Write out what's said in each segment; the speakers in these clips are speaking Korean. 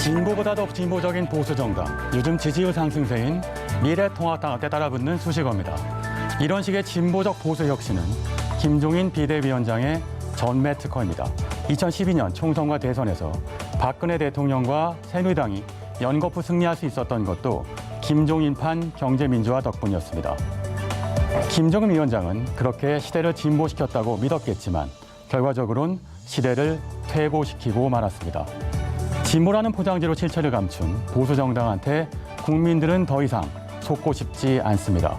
진보보다 더 진보적인 보수정당, 요즘 지지율 상승세인 미래통합당한테 따라붙는 수식어입니다. 이런 식의 진보적 보수 혁신은 김종인 비대위원장의 전매 특허입니다. 2012년 총선과 대선에서 박근혜 대통령과 새누리당이 연거푸 승리할 수 있었던 것도 김종인판 경제민주화 덕분이었습니다. 김종인 위원장은 그렇게 시대를 진보시켰다고 믿었겠지만 결과적으로는 시대를 퇴보시키고 말았습니다. 진보라는 포장지로 실체를 감춘 보수 정당한테 국민들은 더 이상 속고 싶지 않습니다.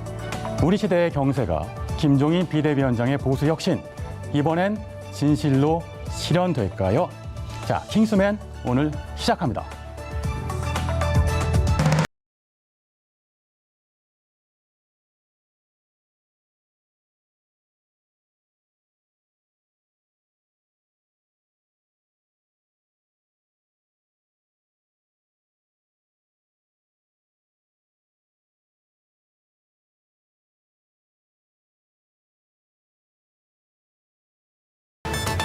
우리 시대의 경세가 김종인 비대위원장의 보수 혁신, 이번엔 진실로 실현될까요? 자, 킹스맨 오늘 시작합니다.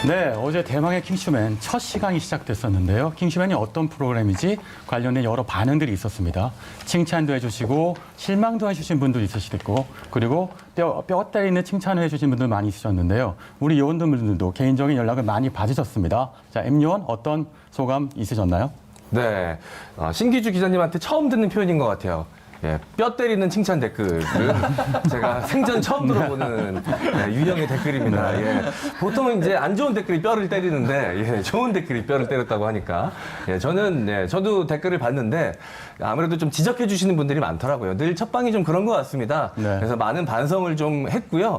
네, 어제 대망의 킹슈맨 첫 시간이 시작됐었는데요. 킹슈맨이 어떤 프로그램인지 관련된 여러 반응들이 있었습니다. 칭찬도 해주시고 실망도 해주신 분도 있으시고 그리고 뼈 때리는 칭찬을 해주신 분들 많이 있으셨는데요. 우리 요원분들도 개인적인 연락을 많이 받으셨습니다. 자, M요원 어떤 소감 있으셨나요? 네, 신기주 기자님한테 처음 듣는 표현인 것 같아요. 예, 뼈 때리는 칭찬 댓글은 제가 생전 처음 들어보는 유형의 댓글입니다. 예, 보통은 이제 안 좋은 댓글이 뼈를 때리는데 좋은 댓글이 뼈를 때렸다고 하니까 저도 댓글을 봤는데 아무래도 좀 지적해 주시는 분들이 많더라고요. 늘 첫방이 좀 그런 것 같습니다. 네. 그래서 많은 반성을 좀 했고요.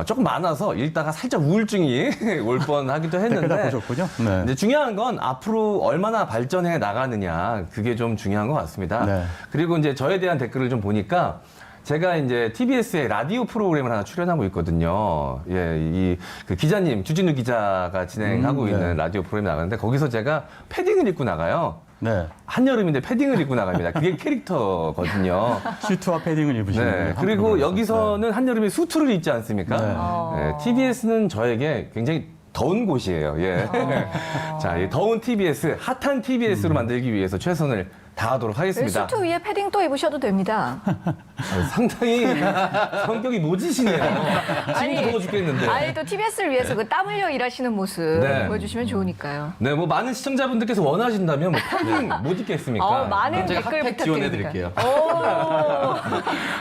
조금 많아서 읽다가 살짝 우울증이 올 뻔하기도 했는데. 댓글 다 보셨군요. 네. 근데 중요한 건 앞으로 얼마나 발전해 나가느냐, 그게 좀 중요한 것 같습니다. 네. 그리고 이제 저에 대한 댓글을 좀 보니까 제가 이제 TBS의 라디오 프로그램을 하나 출연하고 있거든요. 예, 그 기자님, 주진우 기자가 진행하고 있는 라디오 프로그램이 나가는데 거기서 제가 패딩을 입고 나가요. 네. 한여름인데 패딩을 입고 나갑니다. 그게 캐릭터거든요. 슈트와 패딩을 입으시는 네. 그리고 여기서는 한여름에 수트를 입지 않습니까? 네. TBS는 저에게 굉장히 더운 곳이에요. 예. 자, 이 더운 TBS, 핫한 TBS로 만들기 위해서 최선을 다하도록 하겠습니다. 수트 위에 패딩 또 입으셔도 됩니다. 상당히 성격이 모지시네요. 지금도 더워 죽겠는데. 아니, 또 TBS를 위해서 그 땀 흘려 일하시는 모습 보여주시면 좋으니까요. 네, 뭐 많은 시청자분들께서 원하신다면 뭐 패딩 못 입겠습니까? 많은 댓글 부탁드릴게요.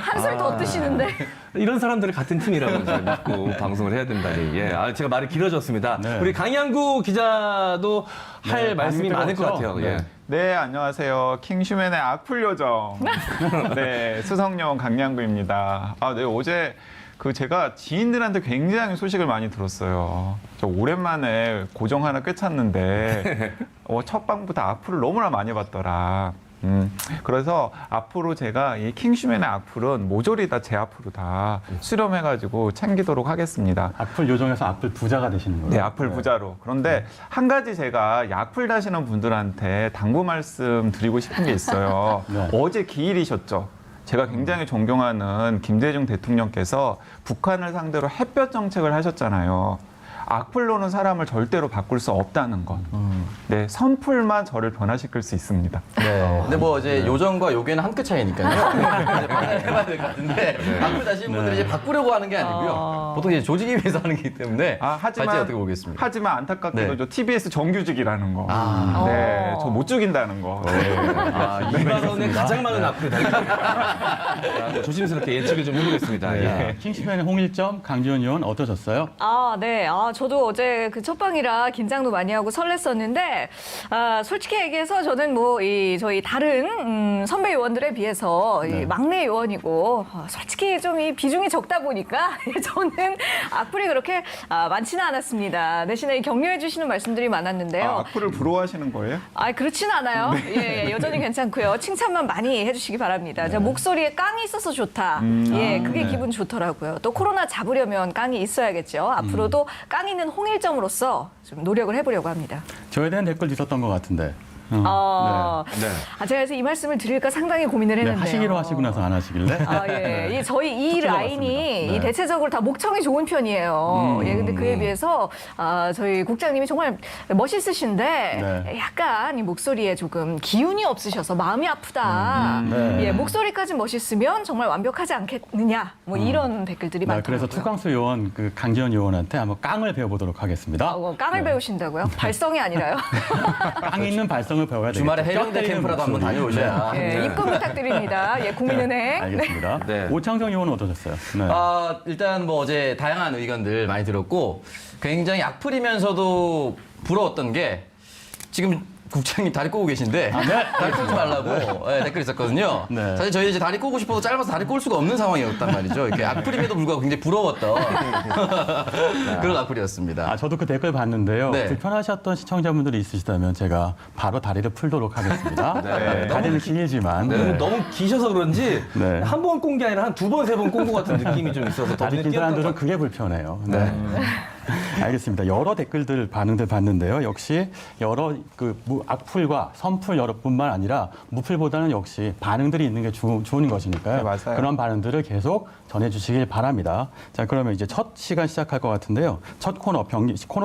한술 더 뜨시는데. 이런 사람들을 같은 팀이라고 제가 믿고 방송을 해야 된다니. 예, 제가 말이 길어졌습니다. 네. 우리 강양구 기자도 할 말씀이 많을 것 같아요. 네. 예. 네, 안녕하세요. 킹슈맨의 악플 요정. 네, 수성여원 강양구입니다. 네, 어제 제가 지인들한테 굉장히 소식을 많이 들었어요. 저 오랜만에 고정 하나 꿰찼는데 첫 방부터 악플을 너무나 많이 받더라. 그래서 앞으로 제가 이 킹슈맨의 악플은 모조리 다 제 앞으로 다 수렴해가지고 챙기도록 하겠습니다. 악플 요정에서 악플 부자가 되시는 거예요? 네, 악플 부자로. 그런데 한 가지 제가 악플 다시는 분들한테 당부 말씀 드리고 싶은 게 있어요. 네. 어제 기일이셨죠. 제가 굉장히 존경하는 김대중 대통령께서 북한을 상대로 햇볕 정책을 하셨잖아요. 악플로는 사람을 절대로 바꿀 수 없다는 것. 네, 선풀만 저를 변화시킬 수 있습니다. 네. 근데 뭐 이제 요정과 요괴는 한 끗 차이니까요. 이제 판단해봐야 될 것 같은데 악플 다시는 분들이 이제 바꾸려고 하는 게 아니고요. 보통 이제 조직이 위해서 하는 게 때문에 하지만 어떻게 보겠습니다. 하지만 안타깝게도 저 TBS 정규직이라는 거. 네, 저 못 죽인다는 거. 이 발언에 가장 많은 악플이 달립니다. 조심스럽게 예측을 좀 해보겠습니다. 예. 킹스맨의 홍일점, 강지원 의원 어떠셨어요? 네. 저도 어제 그 첫방이라 긴장도 많이 하고 설렜었는데, 솔직히 얘기해서 저는 뭐, 저희 다른, 선배 요원들에 비해서 이 막내 요원이고, 솔직히 좀 이 비중이 적다 보니까, 저는 악플이 그렇게 많지는 않았습니다. 대신에 격려해주시는 말씀들이 많았는데요. 악플을 부러워하시는 거예요? 그렇진 않아요. 예, 여전히 괜찮고요. 칭찬만 많이 해주시기 바랍니다. 목소리에 깡이 있어서 좋다. 그게 기분 좋더라고요. 또 코로나 잡으려면 깡이 있어야겠죠. 앞으로도 깡 있는 홍일점으로서 좀 노력을 해보려고 합니다. 저에 대한 댓글 있었던 것 같은데. 네. 제가 그래서 이 말씀을 드릴까 상당히 고민을 네, 했는데요. 하시기로 하시고 나서 안 하시길래. 예. 저희 이 틀려봤습니다. 라인이 네. 이 대체적으로 다 목청이 좋은 편이에요. 예, 근데 그에 비해서 저희 국장님이 정말 멋있으신데 네. 약간 이 목소리에 조금 기운이 없으셔서 마음이 아프다. 네. 예, 목소리까지 멋있으면 정말 완벽하지 않겠느냐. 뭐 이런 댓글들이 네, 많더라고요. 그래서 투강수 요원 그 강지원 요원한테 한번 깡을 배워보도록 하겠습니다. 깡을 배우신다고요? 발성이 아니라요? 깡 있는 발성을 배워야 되겠죠. 주말에 해병대 뼈 때리는 캠프라도 한번 목소리. 다녀오셔야. 예, 입금 부탁드립니다. 예, 국민은행. 알겠습니다. 네. 오창성 요원은 어떠셨어요? 네. 일단 뭐 어제 다양한 의견들 많이 들었고 굉장히 악플이면서도 부러웠던 게 지금 국장님 다리 꼬고 계신데 다리 꼬지 말라고 댓글 있었거든요. 네. 사실 저희 이제 다리 꼬고 싶어도 짧아서 다리 꼴 수가 없는 상황이었단 말이죠. 이렇게 악플임에도 불구하고 굉장히 부러웠던 그런 악플이었습니다. 아, 저도 그 댓글 봤는데요. 네. 불편하셨던 시청자분들이 있으시다면 제가 바로 다리를 풀도록 하겠습니다. 네, 다리는 길지만. 네. 너무 기셔서 그런지 네. 한 번 꼰 게 아니라 한 두 번, 세 번 꼰 것 같은 느낌이 좀 있어서 더 다리 긴 느끼했던 사람들은 것 그게 불편해요. 네. 알겠습니다. 여러 댓글들 반응들 봤는데요. 역시 여러 그 악플과 선플 여러뿐만 아니라 무플보다는 역시 반응들이 있는 게 좋은 것이니까요. 네, 맞아요. 그런 반응들을 계속 전해주시길 바랍니다. 자, 그러면 이제 첫 시간 시작할 것 같은데요. 첫 코너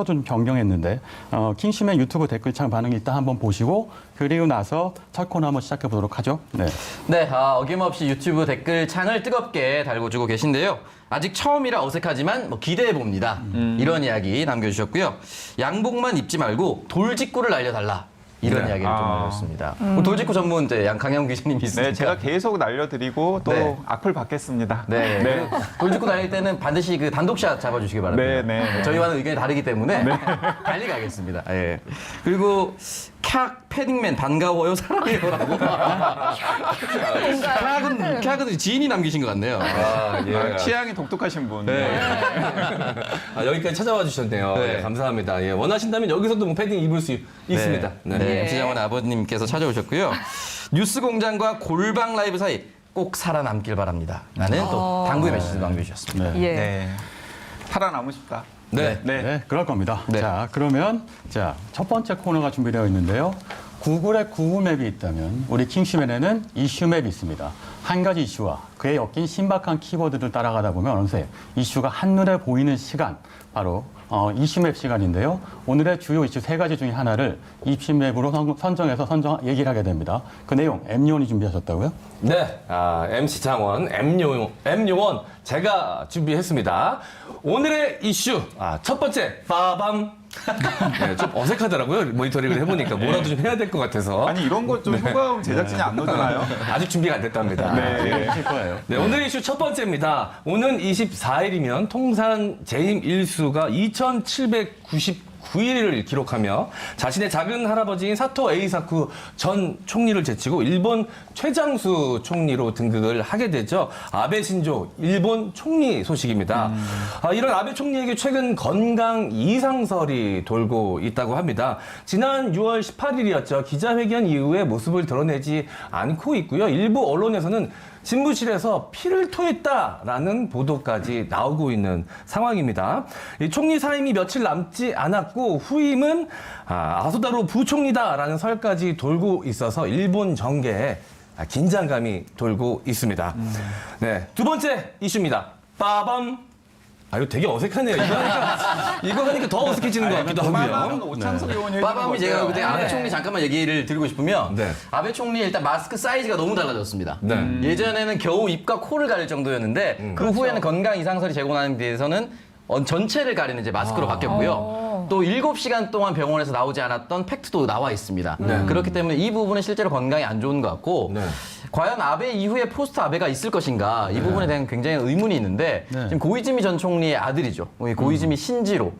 좀 변경했는데 킹심의 유튜브 댓글창 반응이 있다 한번 보시고 그리고 나서 첫 코너 한번 시작해 보도록 하죠. 네. 네, 어김없이 유튜브 댓글 창을 뜨겁게 달궈주고 계신데요. 아직 처음이라 어색하지만 뭐 기대해 봅니다. 이런 이야기 남겨주셨고요. 양복만 입지 말고 돌직구를 날려달라. 이런 네. 이야기를 좀 올렸습니다. 돌직구 전문 이제 양강영 기자님이 있으니까. 네, 제가 계속 날려드리고 또 네. 악플 받겠습니다. 네. 네. 돌직구 날릴 때는 반드시 그 단독샷 잡아주시기 바랍니다. 네, 네. 저희와는 의견이 다르기 때문에 달리 가겠습니다. 예. 그리고 캬 패딩맨 반가워요 사랑해요라고. 캬은 지인이 남기신 것 같네요. 취향이 독특하신 분. 네. 여기까지 찾아와 주셨네요. 네. 네, 감사합니다. 예, 원하신다면 여기서도 뭐 패딩 입을 수 있습니다. 네. MC 장원 아버님께서 찾아오셨고요. 뉴스공장과 골방 라이브 사이 꼭 살아남길 바랍니다. 라는 또 당부의 메시지도 남겨주셨습니다. 네. 예. 네. 살아남고 싶다. 네. 네, 그럴 겁니다. 네. 자, 그러면 첫 번째 코너가 준비되어 있는데요. 구글에 구글맵이 있다면 우리 킹슈맨에는 이슈맵이 있습니다. 한 가지 이슈와 그에 엮인 신박한 키워드를 따라가다 보면 어느새 이슈가 한눈에 보이는 시간, 바로 이슈맵 시간인데요. 오늘의 주요 이슈 3가지 중에 하나를 이슈맵으로 선정해서 얘기를 하게 됩니다. 그 내용 M요원이 준비하셨다고요? 네, MC 장원, M요원 제가 준비했습니다. 오늘의 이슈, 첫 번째, 빠밤. 네, 좀 어색하더라고요. 모니터링을 해보니까 뭐라도 좀 해야 될 것 같아서. 아니 이런 것 좀 효과음 제작진이 안 넣잖아요. 아직 준비가 안 됐답니다. 네. 하실 거예요. 네, 오늘 이슈 첫 번째입니다. 오는 24일이면 통산 재임 일수가 2,799일을 기록하며 자신의 작은 할아버지인 사토 에이사쿠 전 총리를 제치고 일본 최장수 총리로 등극을 하게 되죠. 아베 신조 일본 총리 소식입니다. 이런 아베 총리에게 최근 건강 이상설이 돌고 있다고 합니다. 지난 6월 18일이었죠. 기자회견 이후에 모습을 드러내지 않고 있고요. 일부 언론에서는 집무실에서 피를 토했다라는 보도까지 나오고 있는 상황입니다. 이 총리 사임이 며칠 남지 않았고 후임은 아소다로 부총리다라는 설까지 돌고 있어서 일본 정계에 긴장감이 돌고 있습니다. 네, 두 번째 이슈입니다. 빠밤. 이거 되게 어색하네요. 이거 하니까 더 어색해지는 것 같기도 그만하면 하고요. 오창석 의원이 해주는 빠밤이 제가 그때 아베 총리 잠깐만 얘기를 드리고 싶으면 네. 아베 총리 일단 마스크 사이즈가 너무 달라졌습니다. 네. 예전에는 겨우 입과 코를 가릴 정도였는데 그 후에는 건강 이상설이 제공하는 데에서는 전체를 가리는 이제 마스크로 바뀌었고요. 또 7시간 동안 병원에서 나오지 않았던 팩트도 나와 있습니다. 그렇기 때문에 이 부분은 실제로 건강에 안 좋은 것 같고 네. 과연 아베 이후에 포스트 아베가 있을 것인가 이 부분에 대한 굉장히 의문이 있는데 지금 고이즈미 전 총리의 아들이죠. 고이즈미 신지로.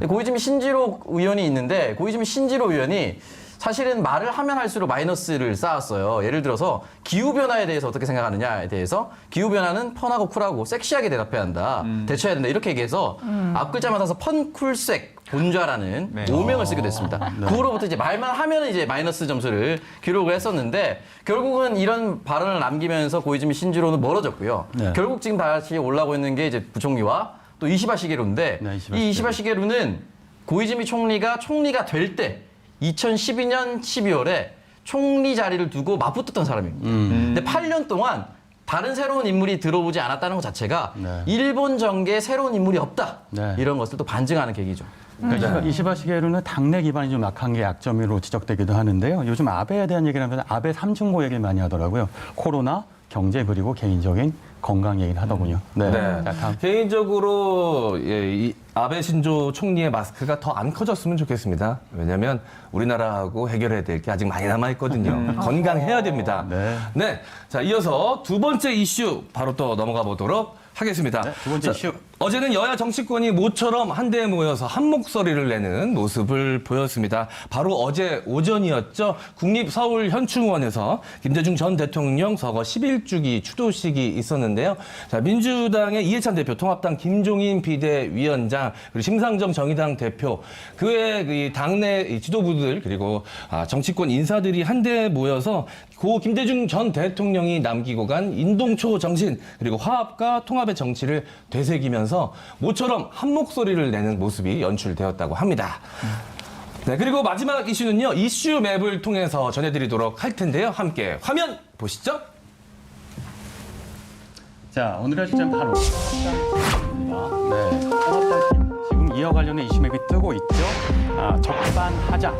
고이즈미 신지로 의원이 있는데 고이즈미 신지로 의원이 사실은 말을 하면 할수록 마이너스를 쌓았어요. 예를 들어서 기후변화에 대해서 어떻게 생각하느냐에 대해서 기후변화는 펀하고 쿨하고 섹시하게 대답해야 한다. 대처해야 된다. 이렇게 얘기해서 앞글자 맞아서 펀쿨색 본좌라는 오명을 쓰게 됐습니다. 그 후로부터 이제 말만 하면 이제 마이너스 점수를 기록을 했었는데 결국은 이런 발언을 남기면서 고이즈미 신지로는 멀어졌고요. 네. 결국 지금 다시 올라오고 있는 게 이제 부총리와 또 이시바 시게루인데 네, 이 이시바 시게루는 고이즈미 총리가 될 때 2012년 12월에 총리 자리를 두고 맞붙었던 사람입니다. 근데 8년 동안 다른 새로운 인물이 들어오지 않았다는 것 자체가 네. 일본 정계에 새로운 인물이 없다. 네. 이런 것을 또 반증하는 계기죠. 그러니까 이시바 시게루는 당내 기반이 좀 약한 게 약점으로 지적되기도 하는데요. 요즘 아베에 대한 얘기를 하면 아베 삼중고 얘기를 많이 하더라고요. 코로나, 경제 그리고 개인적인 건강 얘기를 하더군요. 네. 네. 자, 다음. 개인적으로 이 아베 신조 총리의 마스크가 더 안 커졌으면 좋겠습니다. 왜냐하면 우리나라하고 해결해야 될 게 아직 많이 남아 있거든요. 건강해야 됩니다. 네. 네. 자, 이어서 두 번째 이슈 바로 또 넘어가 보도록 하겠습니다. 네, 두 번째 이슈. 어제는 여야 정치권이 모처럼 한데에 모여서 한 목소리를 내는 모습을 보였습니다. 바로 어제 오전이었죠. 국립서울현충원에서 김대중 전 대통령 서거 11주기 추도식이 있었는데요. 자, 민주당의 이해찬 대표, 통합당 김종인 비대위원장, 그리고 심상정 정의당 대표, 그 외에 그 당내 지도부들 그리고 정치권 인사들이 한데에 모여서 고 김대중 전 대통령이 남기고 간 인동초 정신 그리고 화합과 통합의 정치를 되새기면서 모처럼 한 목소리를 내는 모습이 연출되었다고 합니다. 네, 그리고 마지막 이슈는요. 이슈 맵을 통해서 전해드리도록 할 텐데요. 함께 화면 보시죠. 자, 오늘의 주제는 바로 네, 통합당팀. 지금 이어 관련된 이슈 맵이 뜨고 있죠. 적반하장,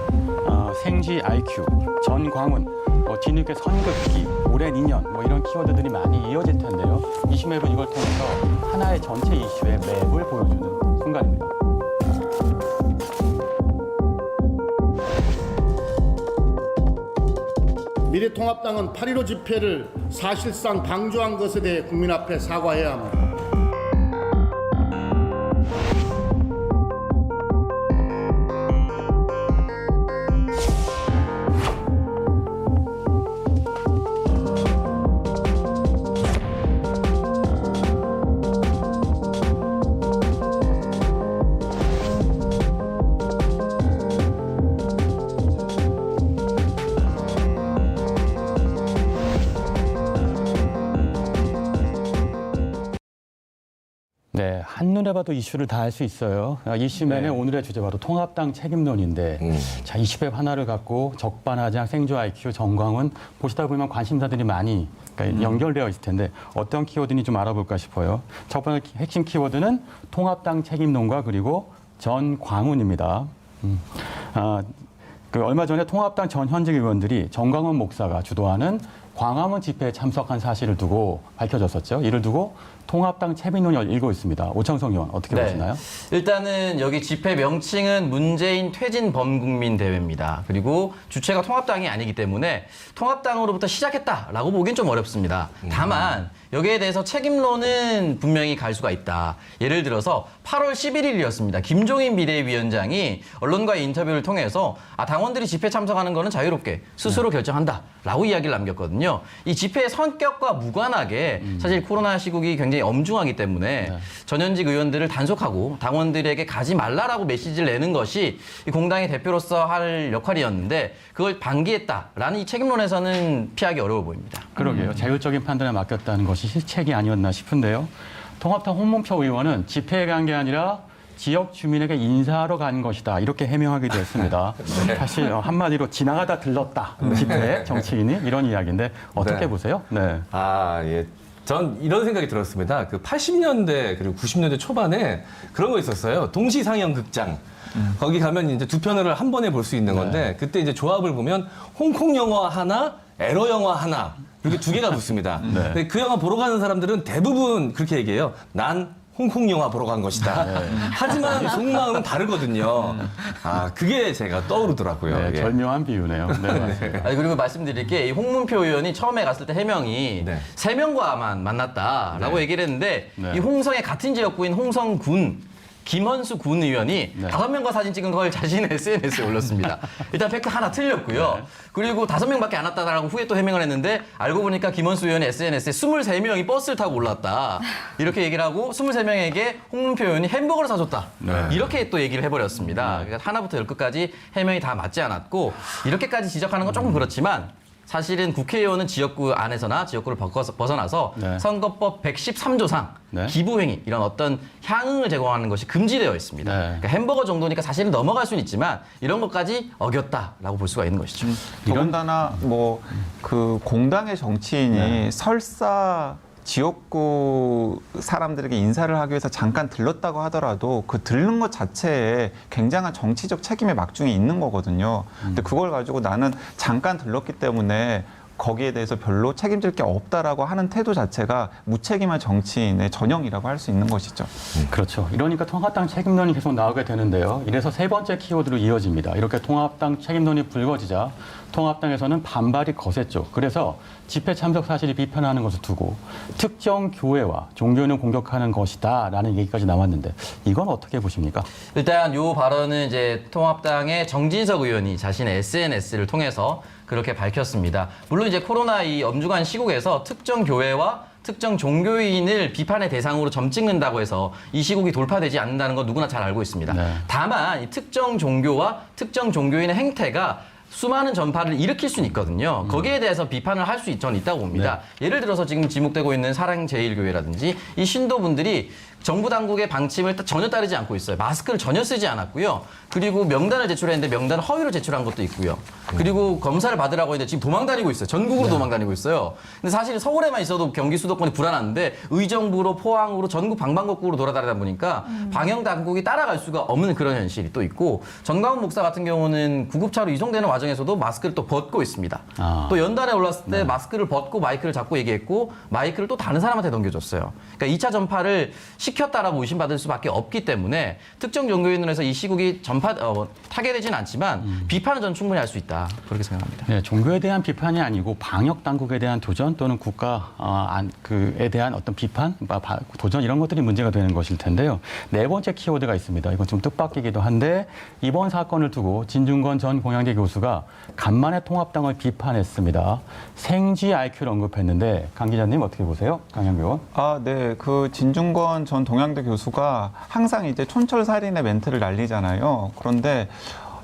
생쥐 IQ, 전광훈, 뒤늦게 선긋기, 오랜 인연, 이런 키워드들이 많이 이어질 텐데요. 이슈 맵은 이걸 통해서 하나의 전체 이슈의 맵을 보여주는 순간입니다. 미래통합당은 8.15 집회를 사실상 방조한 것에 대해 국민 앞에 사과해야 합니다. 네, 한눈에 봐도 이슈를 다 할 수 있어요. 이슈맨의 오늘의 주제 바로 통합당 책임론인데, 자, 이슈맵 하나를 갖고 적반하장, 생쥐 IQ, 정광훈 보시다 보면 관심사들이 많이 연결되어 있을 텐데 어떤 키워드인지 좀 알아볼까 싶어요. 첫 번째 핵심 키워드는 통합당 책임론과 그리고 전광훈입니다. 얼마 전에 통합당 전 현직 의원들이 정광훈 목사가 주도하는 광화문 집회에 참석한 사실을 두고 밝혀졌었죠. 이를 두고 통합당 책임론이 일고 있습니다. 오창석 의원 어떻게 보시나요? 일단은 여기 집회 명칭은 문재인 퇴진 범국민 대회입니다. 그리고 주체가 통합당이 아니기 때문에 통합당으로부터 시작했다라고 보기엔 좀 어렵습니다. 다만 여기에 대해서 책임론은 분명히 갈 수가 있다. 예를 들어서 8월 11일이었습니다. 김종인 비대위원장이 언론과의 인터뷰를 통해서 당원들이 집회 참석하는 거는 자유롭게 스스로 결정한다라고 이야기를 남겼거든요. 이 집회의 성격과 무관하게 사실 코로나 시국이 굉장히 엄중하기 때문에 전현직 의원들을 단속하고 당원들에게 가지 말라라고 메시지를 내는 것이 이 공당의 대표로서 할 역할이었는데 그걸 방기했다라는 이 책임론에서는 피하기 어려워 보입니다. 그러게요. 자율적인 판단에 맡겼다는 것이 실책이 아니었나 싶은데요. 통합당 홍문표 의원은 집회에 간 게 아니라 지역 주민에게 인사하러 간 것이다. 이렇게 해명하기도 했습니다. 사실 한마디로 지나가다 들렀다. 집회 정치인이 이런 이야기인데 어떻게 네. 보세요? 네. 예. 전 이런 생각이 들었습니다. 그 80년대 그리고 90년대 초반에 그런 거 있었어요. 동시상영 극장. 거기 가면 이제 두 편을 한 번에 볼 수 있는 건데 그때 이제 조합을 보면 홍콩 영화 하나, 에러 영화 하나 이렇게 두 개가 붙습니다. 근데 그 영화 보러 가는 사람들은 대부분 그렇게 얘기해요. 난 홍콩 영화 보러 간 것이다. 하지만 속마음은 다르거든요. 그게 제가 떠오르더라고요. 네, 예. 절묘한 비유네요. 네, 맞습니다. 그리고 말씀드릴 게 이 홍문표 의원이 처음에 갔을 때 해명이 네. 3명과만 만났다라고 얘기를 했는데 네. 이 홍성의 같은 지역구인 홍성군 김헌수 군 의원이 5명과 사진 찍은 걸 자신의 SNS에 올렸습니다. 일단 팩트 하나 틀렸고요. 그리고 5명밖에 안 왔다라고 후에 또 해명을 했는데 알고 보니까 김헌수 의원의 SNS에 23명이 버스를 타고 올랐다. 이렇게 얘기를 하고 23명에게 홍문표 의원이 햄버거를 사줬다. 이렇게 또 얘기를 해버렸습니다. 그러니까 하나부터 10까지 해명이 다 맞지 않았고 이렇게까지 지적하는 건 조금 그렇지만 사실은 국회의원은 지역구 안에서나 지역구를 벗어나서 네. 선거법 113조상 네. 기부행위 이런 어떤 향응을 제공하는 것이 금지되어 있습니다. 네. 그러니까 햄버거 정도니까 사실은 넘어갈 수는 있지만 이런 것까지 어겼다라고 볼 수가 있는 것이죠. 더군다나 뭐 그 공당의 정치인이 설사 지역구 사람들에게 인사를 하기 위해서 잠깐 들렀다고 하더라도 그 들른 것 자체에 굉장한 정치적 책임의 막중이 있는 거거든요. 근데 그걸 가지고 나는 잠깐 들렀기 때문에 거기에 대해서 별로 책임질 게 없다라고 하는 태도 자체가 무책임한 정치인의 전형이라고 할 수 있는 것이죠. 그렇죠. 이러니까 통합당 책임론이 계속 나오게 되는데요. 이래서 세 번째 키워드로 이어집니다. 이렇게 통합당 책임론이 불거지자 통합당에서는 반발이 거셌죠. 그래서 집회 참석 사실이 비판하는 것을 두고 특정 교회와 종교는 공격하는 것이다라는 얘기까지 나왔는데 이건 어떻게 보십니까? 일단 요 발언은 이제 통합당의 정진석 의원이 자신의 SNS를 통해서 그렇게 밝혔습니다. 물론 이제 코로나 이 엄중한 시국에서 특정 교회와 특정 종교인을 비판의 대상으로 점 찍는다고 해서 이 시국이 돌파되지 않는다는 건 누구나 잘 알고 있습니다. 네. 다만 이 특정 종교와 특정 종교인의 행태가 수많은 전파를 일으킬 수는 있거든요. 거기에 대해서 비판을 할 수 저는 있다고 봅니다. 예를 들어서 지금 지목되고 있는 사랑제일교회라든지 이 신도분들이 정부 당국의 방침을 전혀 따르지 않고 있어요. 마스크를 전혀 쓰지 않았고요. 그리고 명단을 제출했는데 명단을 허위로 제출한 것도 있고요. 그리고 검사를 받으라고 했는데 지금 도망 다니고 있어요. 전국으로 도망 다니고 있어요. 근데 사실 서울에만 있어도 경기 수도권이 불안한데 의정부로 포항으로 전국 방방곡곡으로 돌아다니다 보니까 방역 당국이 따라갈 수가 없는 그런 현실이 또 있고 전광훈 목사 같은 경우는 구급차로 이송되는 와중에서도 마스크를 또 벗고 있습니다. 또 연단에 올랐을 때 마스크를 벗고 마이크를 잡고 얘기했고 마이크를 또 다른 사람한테 넘겨줬어요. 그러니까 2차 전파를 시켰다라고 의심받을 수밖에 없기 때문에 특정 종교인으로 해서 이 시국이 타개되지는 않지만 비판은 저는 충분히 할 수 있다. 그렇게 생각합니다. 네, 종교에 대한 비판이 아니고 방역 당국에 대한 도전 또는 국가에 대한 어떤 비판, 도전 이런 것들이 문제가 되는 것일 텐데요. 네 번째 키워드가 있습니다. 이건 좀 뜻밖이기도 한데 이번 사건을 두고 진중권 전 공양대 교수가 간만에 통합당을 비판했습니다. 생쥐 IQ를 언급했는데 강 기자님 어떻게 보세요? 강양교원. 네. 그 진중권 전 동양대 교수가 항상 이제 촌철살인의 멘트를 날리잖아요. 그런데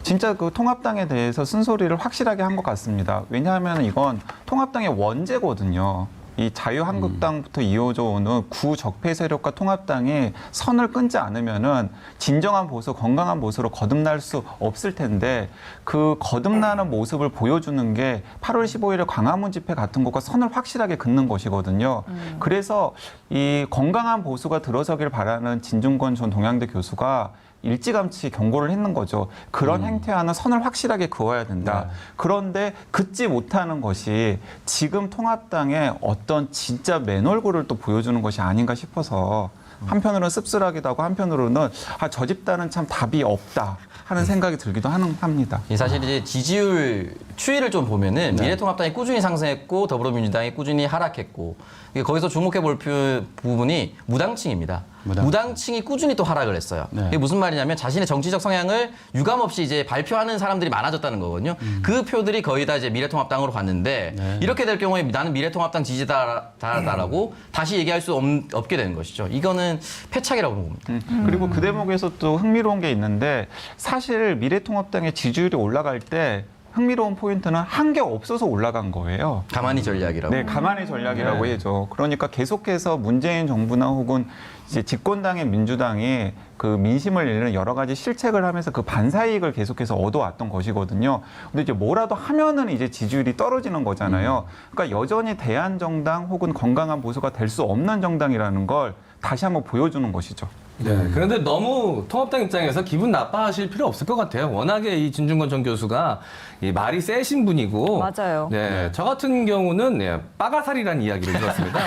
진짜 그 통합당에 대해서 쓴소리를 확실하게 한 것 같습니다. 왜냐하면 이건 통합당의 원죄거든요. 이 자유한국당부터 이어져 오는 구적폐 세력과 통합당이 선을 끊지 않으면은 진정한 보수, 건강한 보수로 거듭날 수 없을 텐데 그 거듭나는 모습을 보여주는 게 8월 15일에 광화문 집회 같은 것과 선을 확실하게 긋는 것이거든요. 그래서 이 건강한 보수가 들어서길 바라는 진중권 전 동양대 교수가 일찌감치 경고를 했는 거죠. 그런 행태와는 선을 확실하게 그어야 된다. 네. 그런데 긋지 못하는 것이 지금 통합당의 어떤 진짜 맨 얼굴을 또 보여주는 것이 아닌가 싶어서 한편으로는 씁쓸하기도 하고 한편으로는 저 집단은 참 답이 없다 하는 생각이 들기도 합니다. 사실 이제 지지율 추이를 좀 보면은 미래통합당이 꾸준히 상승했고 더불어민주당이 꾸준히 하락했고 거기서 주목해 볼 부분이 무당층입니다. 무당층이 꾸준히 또 하락을 했어요. 네. 이게 무슨 말이냐면 자신의 정치적 성향을 유감없이 이제 발표하는 사람들이 많아졌다는 거거든요. 그 표들이 거의 다 이제 미래통합당으로 갔는데 이렇게 될 경우에 나는 미래통합당 지지자다라고 다시 얘기할 수 없게 되는 것이죠. 이거는 패착이라고 봅니다. 그리고 그 대목에서 또 흥미로운 게 있는데 사실 미래통합당의 지지율이 올라갈 때 흥미로운 포인트는 한 게 없어서 올라간 거예요. 가만히 전략이라고. 네, 가만히 전략이라고 해야죠. 그러니까 계속해서 문재인 정부나 혹은 이제 집권당의 민주당이 그 민심을 잃는 여러 가지 실책을 하면서 그 반사이익을 계속해서 얻어왔던 것이거든요. 근데 이제 뭐라도 하면은 이제 지지율이 떨어지는 거잖아요. 그러니까 여전히 대한정당 혹은 건강한 보수가 될 수 없는 정당이라는 걸 다시 한번 보여주는 것이죠. 네. 그런데 너무 통합당 입장에서 기분 나빠하실 필요 없을 것 같아요. 워낙에 이 진중권 전 교수가 이 말이 세신 분이고. 맞아요. 네. 저 같은 경우는 빠가살이라는 이야기를 들었습니다.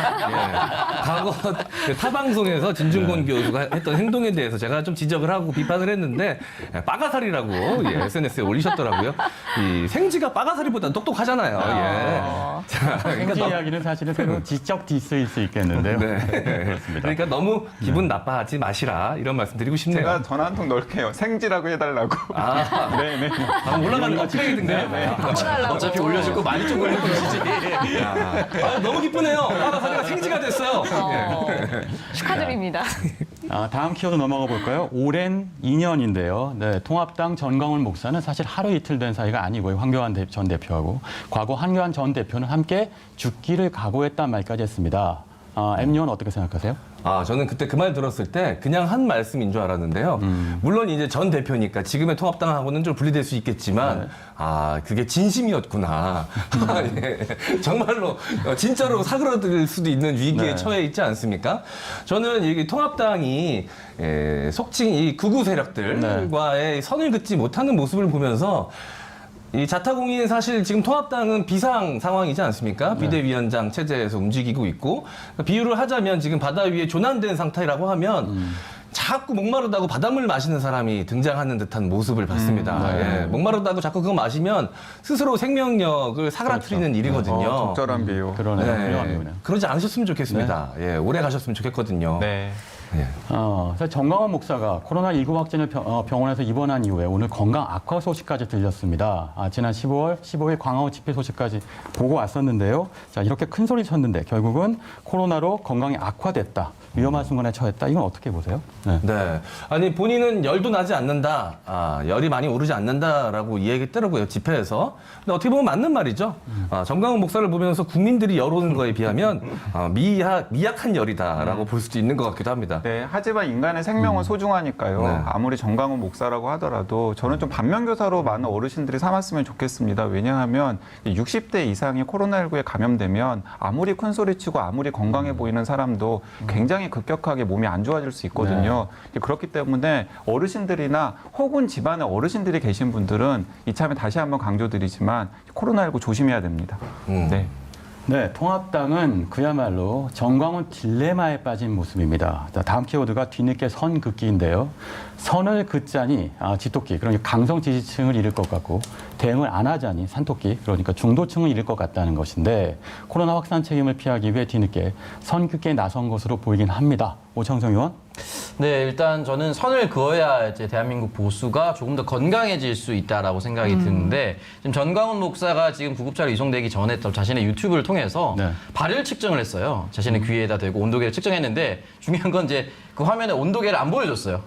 과거 그 타방송에서 진중권 교수가 했던 행동에 대해서 제가 좀 지적을 하고 비판을 했는데 빠가살이라고 SNS에 올리셨더라고요. 이 생쥐가 빠가살이보다 똑똑하잖아요. 자, 생쥐 이야기는 사실은 새로운 지적 디스일 수 있겠는데요. 네. 그렇습니다. 그러니까 너무 기분 나빠하지 마시라 이런 말씀 드리고 싶네요. 제가 전화 한 통 넣을게요. 생지라고 해달라고. 네네. 올라가는 업그레이드인가요? 어차피 올려줄 거 많이 좀 올려주시지. 너무 기쁘네요. 빠가사리가 생지가 됐어요. 축하드립니다. 다음 키워드 넘어가 볼까요? 오랜 인연인데요. 네, 통합당 전광훈 목사는 사실 하루 이틀 된 사이가 아니고요. 황교안 전 대표하고 과거 황교안 전 대표는 함께 죽기를 각오했단 말까지 했습니다. M 의원 어떻게 생각하세요? 저는 그때 그 말 들었을 때 그냥 한 말씀인 줄 알았는데요. 물론 이제 전 대표니까 지금의 통합당하고는 좀 분리될 수 있겠지만, 그게 진심이었구나. 예. 정말로, 진짜로 사그러들 수도 있는 위기에 처해 있지 않습니까? 저는 이 통합당이 속칭 이 극우 세력들과의 선을 긋지 못하는 모습을 보면서 이 자타공인 사실 지금 통합당은 비상 상황이지 않습니까? 비대위원장 체제에서 움직이고 있고 비유를 하자면 지금 바다 위에 조난된 상태라고 하면 자꾸 목마르다고 바닷물 마시는 사람이 등장하는 듯한 모습을 봤습니다. 예, 목마르다고 자꾸 그거 마시면 스스로 생명력을 사그라뜨리는 일이거든요. 적절한 비유. 그러네요. 훌륭한 네, 부분이네요. 그러지 않으셨으면 좋겠습니다. 예, 오래 가셨으면 좋겠거든요. 네. 예. 사실 정광훈 목사가 코로나19 확진을 병원에서 입원한 이후에 오늘 건강 악화 소식까지 들렸습니다. 지난 10월 15일 광화문 집회 소식까지 보고 왔었는데요. 자, 이렇게 큰 소리 쳤는데 결국은 코로나로 건강이 악화됐다. 위험한 순간에 처했다. 이건 어떻게 보세요? 네. 네. 아니, 본인은 열도 나지 않는다. 열이 많이 오르지 않는다라고 이야기했더라고요, 집회에서. 근데 어떻게 보면 맞는 말이죠. 정광훈 목사를 보면서 국민들이 열 오는 거에 비하면 미약한 열이다라고 볼 수도 있는 것 같기도 합니다. 네, 하지만 인간의 생명은 소중하니까요. 네. 아무리 정광훈 목사라고 하더라도 저는 좀 반면교사로 많은 어르신들이 삼았으면 좋겠습니다. 왜냐하면 60대 이상이 코로나19에 감염되면 아무리 큰 소리치고 아무리 건강해 보이는 사람도 굉장히 급격하게 몸이 안 좋아질 수 있거든요. 그렇기 때문에 어르신들이나 혹은 집안에 어르신들이 계신 분들은 이참에 다시 한번 강조드리지만 코로나19 조심해야 됩니다. 네. 네, 통합당은 그야말로 정광훈 딜레마에 빠진 모습입니다. 자, 다음 키워드가 뒤늦게 선 긋기인데요. 선을 긋자니 지토끼, 그러니까 강성 지지층을 잃을 것 같고 대응을 안 하자니 산토끼, 그러니까 중도층을 잃을 것 같다는 것인데 코로나 확산 책임을 피하기 위해 뒤늦게 선 긋기에 나선 것으로 보이긴 합니다. 오창성 의원? 네, 일단 저는 선을 그어야 이제 대한민국 보수가 조금 더 건강해질 수 있다라고 생각이 드는데 지금 전광훈 목사가 지금 구급차로 이송되기 전에 또 자신의 유튜브를 통해서 발열 측정을 했어요. 자신의 귀에다 대고 온도계를 측정했는데 중요한 건 이제 그 화면에 온도계를 안 보여줬어요.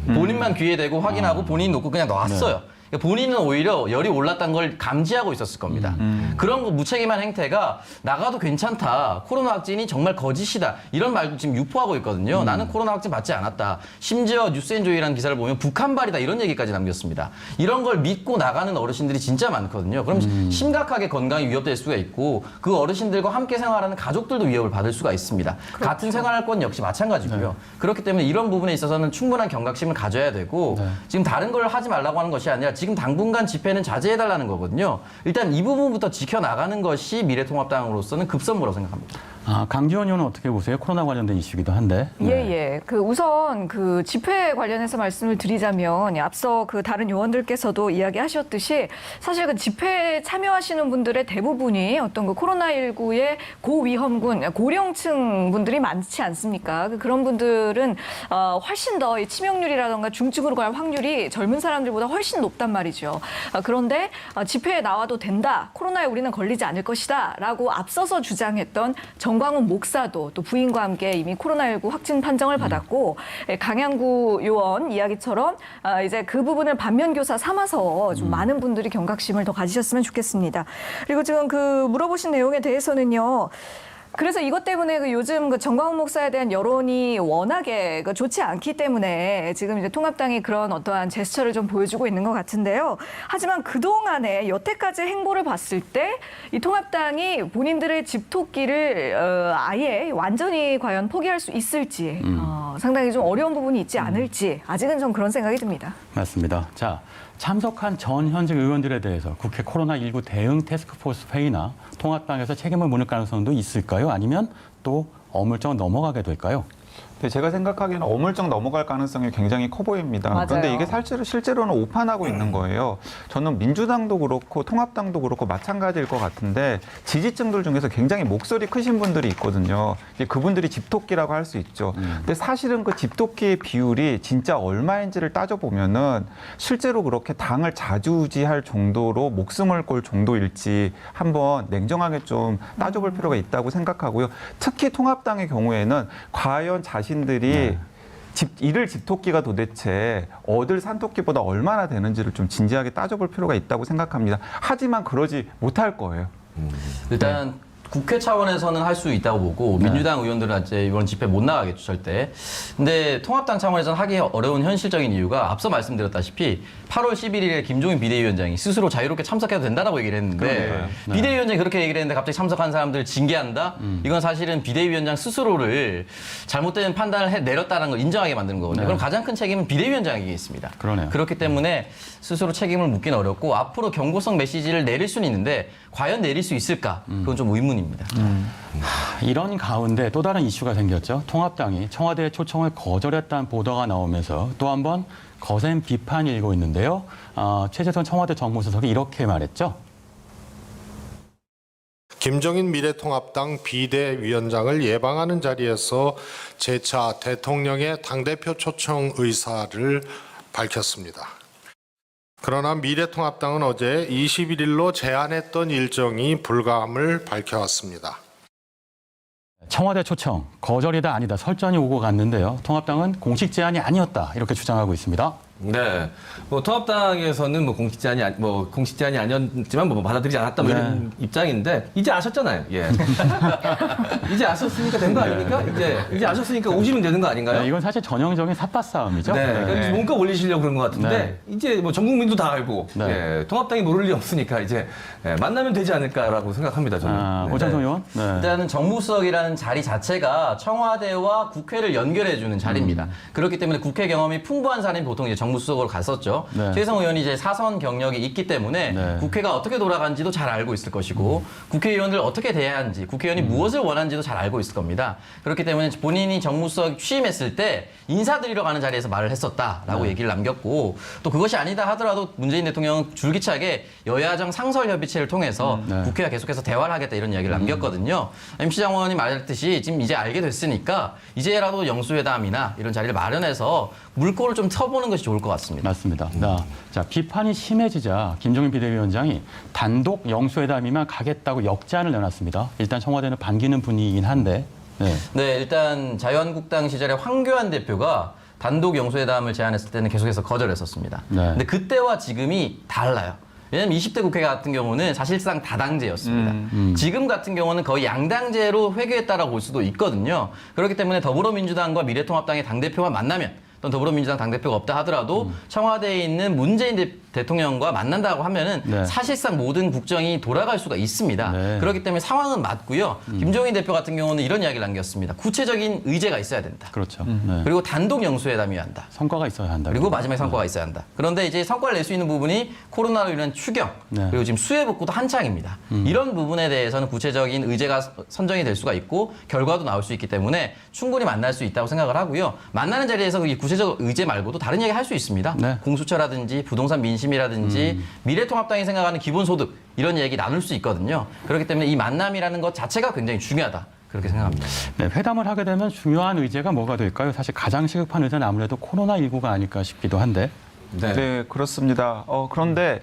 본인만 귀에 대고 확인하고 본인이 놓고 그냥 놨어요. 그러니까 본인은 오히려 열이 올랐다는 걸 감지하고 있었을 겁니다. 그런 거 무책임한 행태가 나가도 괜찮다. 코로나 확진이 정말 거짓이다. 이런 말도 지금 유포하고 있거든요. 나는 코로나 확진 받지 않았다. 심지어 뉴스앤조이라는 기사를 보면 북한발이다. 이런 얘기까지 남겼습니다. 이런 걸 믿고 나가는 어르신들이 진짜 많거든요. 그럼 심각하게 건강이 위협될 수가 있고 그 어르신들과 함께 생활하는 가족들도 위협을 받을 수가 있습니다. 그렇죠. 같은 생활권 역시 마찬가지고요. 그렇기 때문에 이런 부분에 있어서는 충분한 경각심을 가져야 되고 지금 다른 걸 하지 말라고 하는 것이 아니라 지금 당분간 집회는 자제해달라는 거거든요. 일단 이 부분부터 지켜나가는 것이 미래통합당으로서는 급선무라고 생각합니다. 강지원 의원은 어떻게 보세요? 코로나 관련된 이슈이기도 한데. 예. 우선 그 집회 관련해서 말씀을 드리자면 앞서 그 다른 요원들께서도 이야기하셨듯이 사실 그 집회에 참여하시는 분들의 대부분이 어떤 그 코로나19의 고위험군, 고령층 분들이 많지 않습니까? 그런 분들은 훨씬 더 이 치명률이라든가 중증으로 갈 확률이 젊은 사람들보다 훨씬 높단 말이죠. 그런데 집회에 나와도 된다. 코로나에 우리는 걸리지 않을 것이다. 라고 앞서서 주장했던 정광훈 목사도 또 부인과 함께 이미 코로나19 확진 판정을 받았고 강양구 요원 이야기처럼 이제 그 부분을 반면교사 삼아서 좀 많은 분들이 경각심을 더 가지셨으면 좋겠습니다. 그리고 지금 그 물어보신 내용에 대해서는요. 그래서 이것 때문에 그 요즘 그 정광훈 목사에 대한 여론이 워낙에 그 좋지 않기 때문에 지금 이제 통합당이 그런 어떠한 제스처를 좀 보여주고 있는 것 같은데요. 하지만 그동안에 여태까지 행보를 봤을 때 이 통합당이 본인들의 집토끼를 아예 완전히 과연 포기할 수 있을지 상당히 좀 어려운 부분이 있지 않을지 아직은 좀 그런 생각이 듭니다. 맞습니다. 자, 참석한 전 현직 의원들에 대해서 국회 코로나19 대응 태스크포스 회의나 통합당에서 책임을 물을 가능성도 있을까요? 아니면 또 어물쩍 넘어가게 될까요? 네, 제가 생각하기에는 어물쩍 넘어갈 가능성이 굉장히 커 보입니다. 맞아요. 그런데 이게 실제로는 오판하고 있는 거예요. 저는 민주당도 그렇고 통합당도 그렇고 마찬가지일 것 같은데 지지층들 중에서 굉장히 목소리 크신 분들이 있거든요. 이제 그분들이 집토끼라고 할 수 있죠. 근데 사실은 그 집토끼의 비율이 진짜 얼마인지를 따져보면은 실제로 그렇게 당을 좌지우지할 정도로 목숨을 걸 정도일지 한번 냉정하게 좀 따져볼 필요가 있다고 생각하고요. 특히 통합당의 경우에는 과연 자신들이 이를 집토끼가 도대체 얻을 산토끼보다 얼마나 되는지를 좀 진지하게 따져볼 필요가 있다고 생각합니다. 하지만 그러지 못할 거예요. 일단 국회 차원에서는 할 수 있다고 보고 민주당 의원들은 이제 이번 집회 못 나가겠죠, 절대. 근데 통합당 차원에서는 하기 어려운 현실적인 이유가 앞서 말씀드렸다시피 8월 11일에 김종인 비대위원장이 스스로 자유롭게 참석해도 된다라고 얘기를 했는데 비대위원장이 그렇게 얘기를 했는데 갑자기 참석한 사람들을 징계한다? 이건 사실은 비대위원장 스스로를 잘못된 판단을 내렸다는 걸 인정하게 만드는 거거든요. 그럼 가장 큰 책임은 비대위원장에게 있습니다. 그러네요. 그렇기 때문에 스스로 책임을 묻기는 어렵고 앞으로 경고성 메시지를 내릴 수는 있는데 과연 내릴 수 있을까? 그건 좀 의문입니다. 이런 가운데 또 다른 이슈가 생겼죠. 통합당이 청와대의 초청을 거절했다는 보도가 나오면서 또 한 번 거센 비판이 일고 있는데요. 최재선 청와대 정무수석이 이렇게 말했죠. 김종인 미래통합당 비대위원장을 예방하는 자리에서 재차 대통령의 당대표 초청 의사를 밝혔습니다. 그러나 미래통합당은 어제 21일로 제안했던 일정이 불가함을 밝혀왔습니다. 청와대 초청 거절이다 아니다 설전이 오고 갔는데요. 통합당은 공식 제안이 아니었다 이렇게 주장하고 있습니다. 네, 뭐 통합당에서는 뭐 공식 제안이 아니었지만 뭐 받아들이지 않았다 뭐 이런 입장인데 이제 아셨잖아요. 예. 이제 아셨으니까 된 거 아닙니까? 이제 아셨으니까 오시면 되는 거 아닌가요? 네, 이건 사실 전형적인 삿바 싸움이죠. 네, 그러니까 몸값 올리시려고 그런 것 같은데 이제 뭐 전 국민도 다 알고 예, 통합당이 모를 리 없으니까 이제 만나면 되지 않을까라고 생각합니다. 저는. 오창석 의원. 네. 일단은 정무수석이라는 자리 자체가 국회를 연결해주는 자리입니다. 그렇기 때문에 국회 경험이 풍부한 사람이 보통 이제 정무수석으로 갔었죠. 네. 최재성 의원이 이제 사선 경력이 있기 때문에 네. 국회가 어떻게 돌아가는지도 잘 알고 있을 것이고 국회의원들 어떻게 대해야 하는지 국회의원이 무엇을 원하는지도 잘 알고 있을 겁니다. 그렇기 때문에 본인이 정무수석 취임했을 때 인사드리러 가는 자리에서 말을 했었다라고 얘기를 남겼고 또 그것이 아니다 하더라도 문재인 대통령은 줄기차게 여야정 상설협의체를 통해서 국회와 계속해서 대화를 하겠다 이런 이야기를 남겼거든요. MC 장관이 말했듯이 지금 이제 알게 됐으니까 이제라도 영수회담이나 이런 자리를 마련해서 물꼬를 좀 터보는 것이 좋을 것 같습니다. 맞습니다. 자, 비판이 심해지자 김종인 비대위원장이 단독 영수회담이면 가겠다고 역제안을 내놨습니다. 일단 청와대는 반기는 분위기이긴 한데. 네, 일단 자유한국당 시절에 황교안 대표가 단독 영수회담을 제안했을 때는 계속해서 거절했었습니다. 네. 근데 그때와 지금이 달라요. 왜냐하면 20대 국회 같은 경우는 사실상 다당제였습니다. 지금 같은 경우는 거의 양당제로 회귀했다라고 볼 수도 있거든요. 그렇기 때문에 더불어민주당과 미래통합당의 당대표가 만나면 어떤 더불어민주당 당대표가 없다 하더라도 청와대에 있는 문재인 대통령과 만난다고 하면은 사실상 모든 국정이 돌아갈 수가 있습니다. 네. 그렇기 때문에 상황은 맞고요. 김종인 대표 같은 경우는 이런 이야기를 남겼습니다. 구체적인 의제가 있어야 된다. 그렇죠. 네. 그리고 단독 영수회담이어야 한다. 성과가 있어야 한다. 그리고 마지막에 성과가 있어야 한다. 그런데 이제 성과를 낼 수 있는 부분이 코로나로 인한 추경 그리고 지금 수해 복구도 한창입니다. 이런 부분에 대해서는 구체적인 의제가 선정이 될 수가 있고 결과도 나올 수 있기 때문에 충분히 만날 수 있다고 생각을 하고요. 만나는 자리에서 이 구체적 의제 말고도 다른 얘기 할 수 있습니다. 네. 공수처라든지 부동산 민심이라든지 미래통합당이 생각하는 기본소득 이런 얘기 나눌 수 있거든요. 그렇기 때문에 이 만남이라는 것 자체가 굉장히 중요하다. 그렇게 생각합니다. 네, 회담을 하게 되면 중요한 의제가 뭐가 될까요? 사실 가장 시급한 의제는 아무래도 코로나19가 아닐까 싶기도 한데. 네, 그렇습니다. 그런데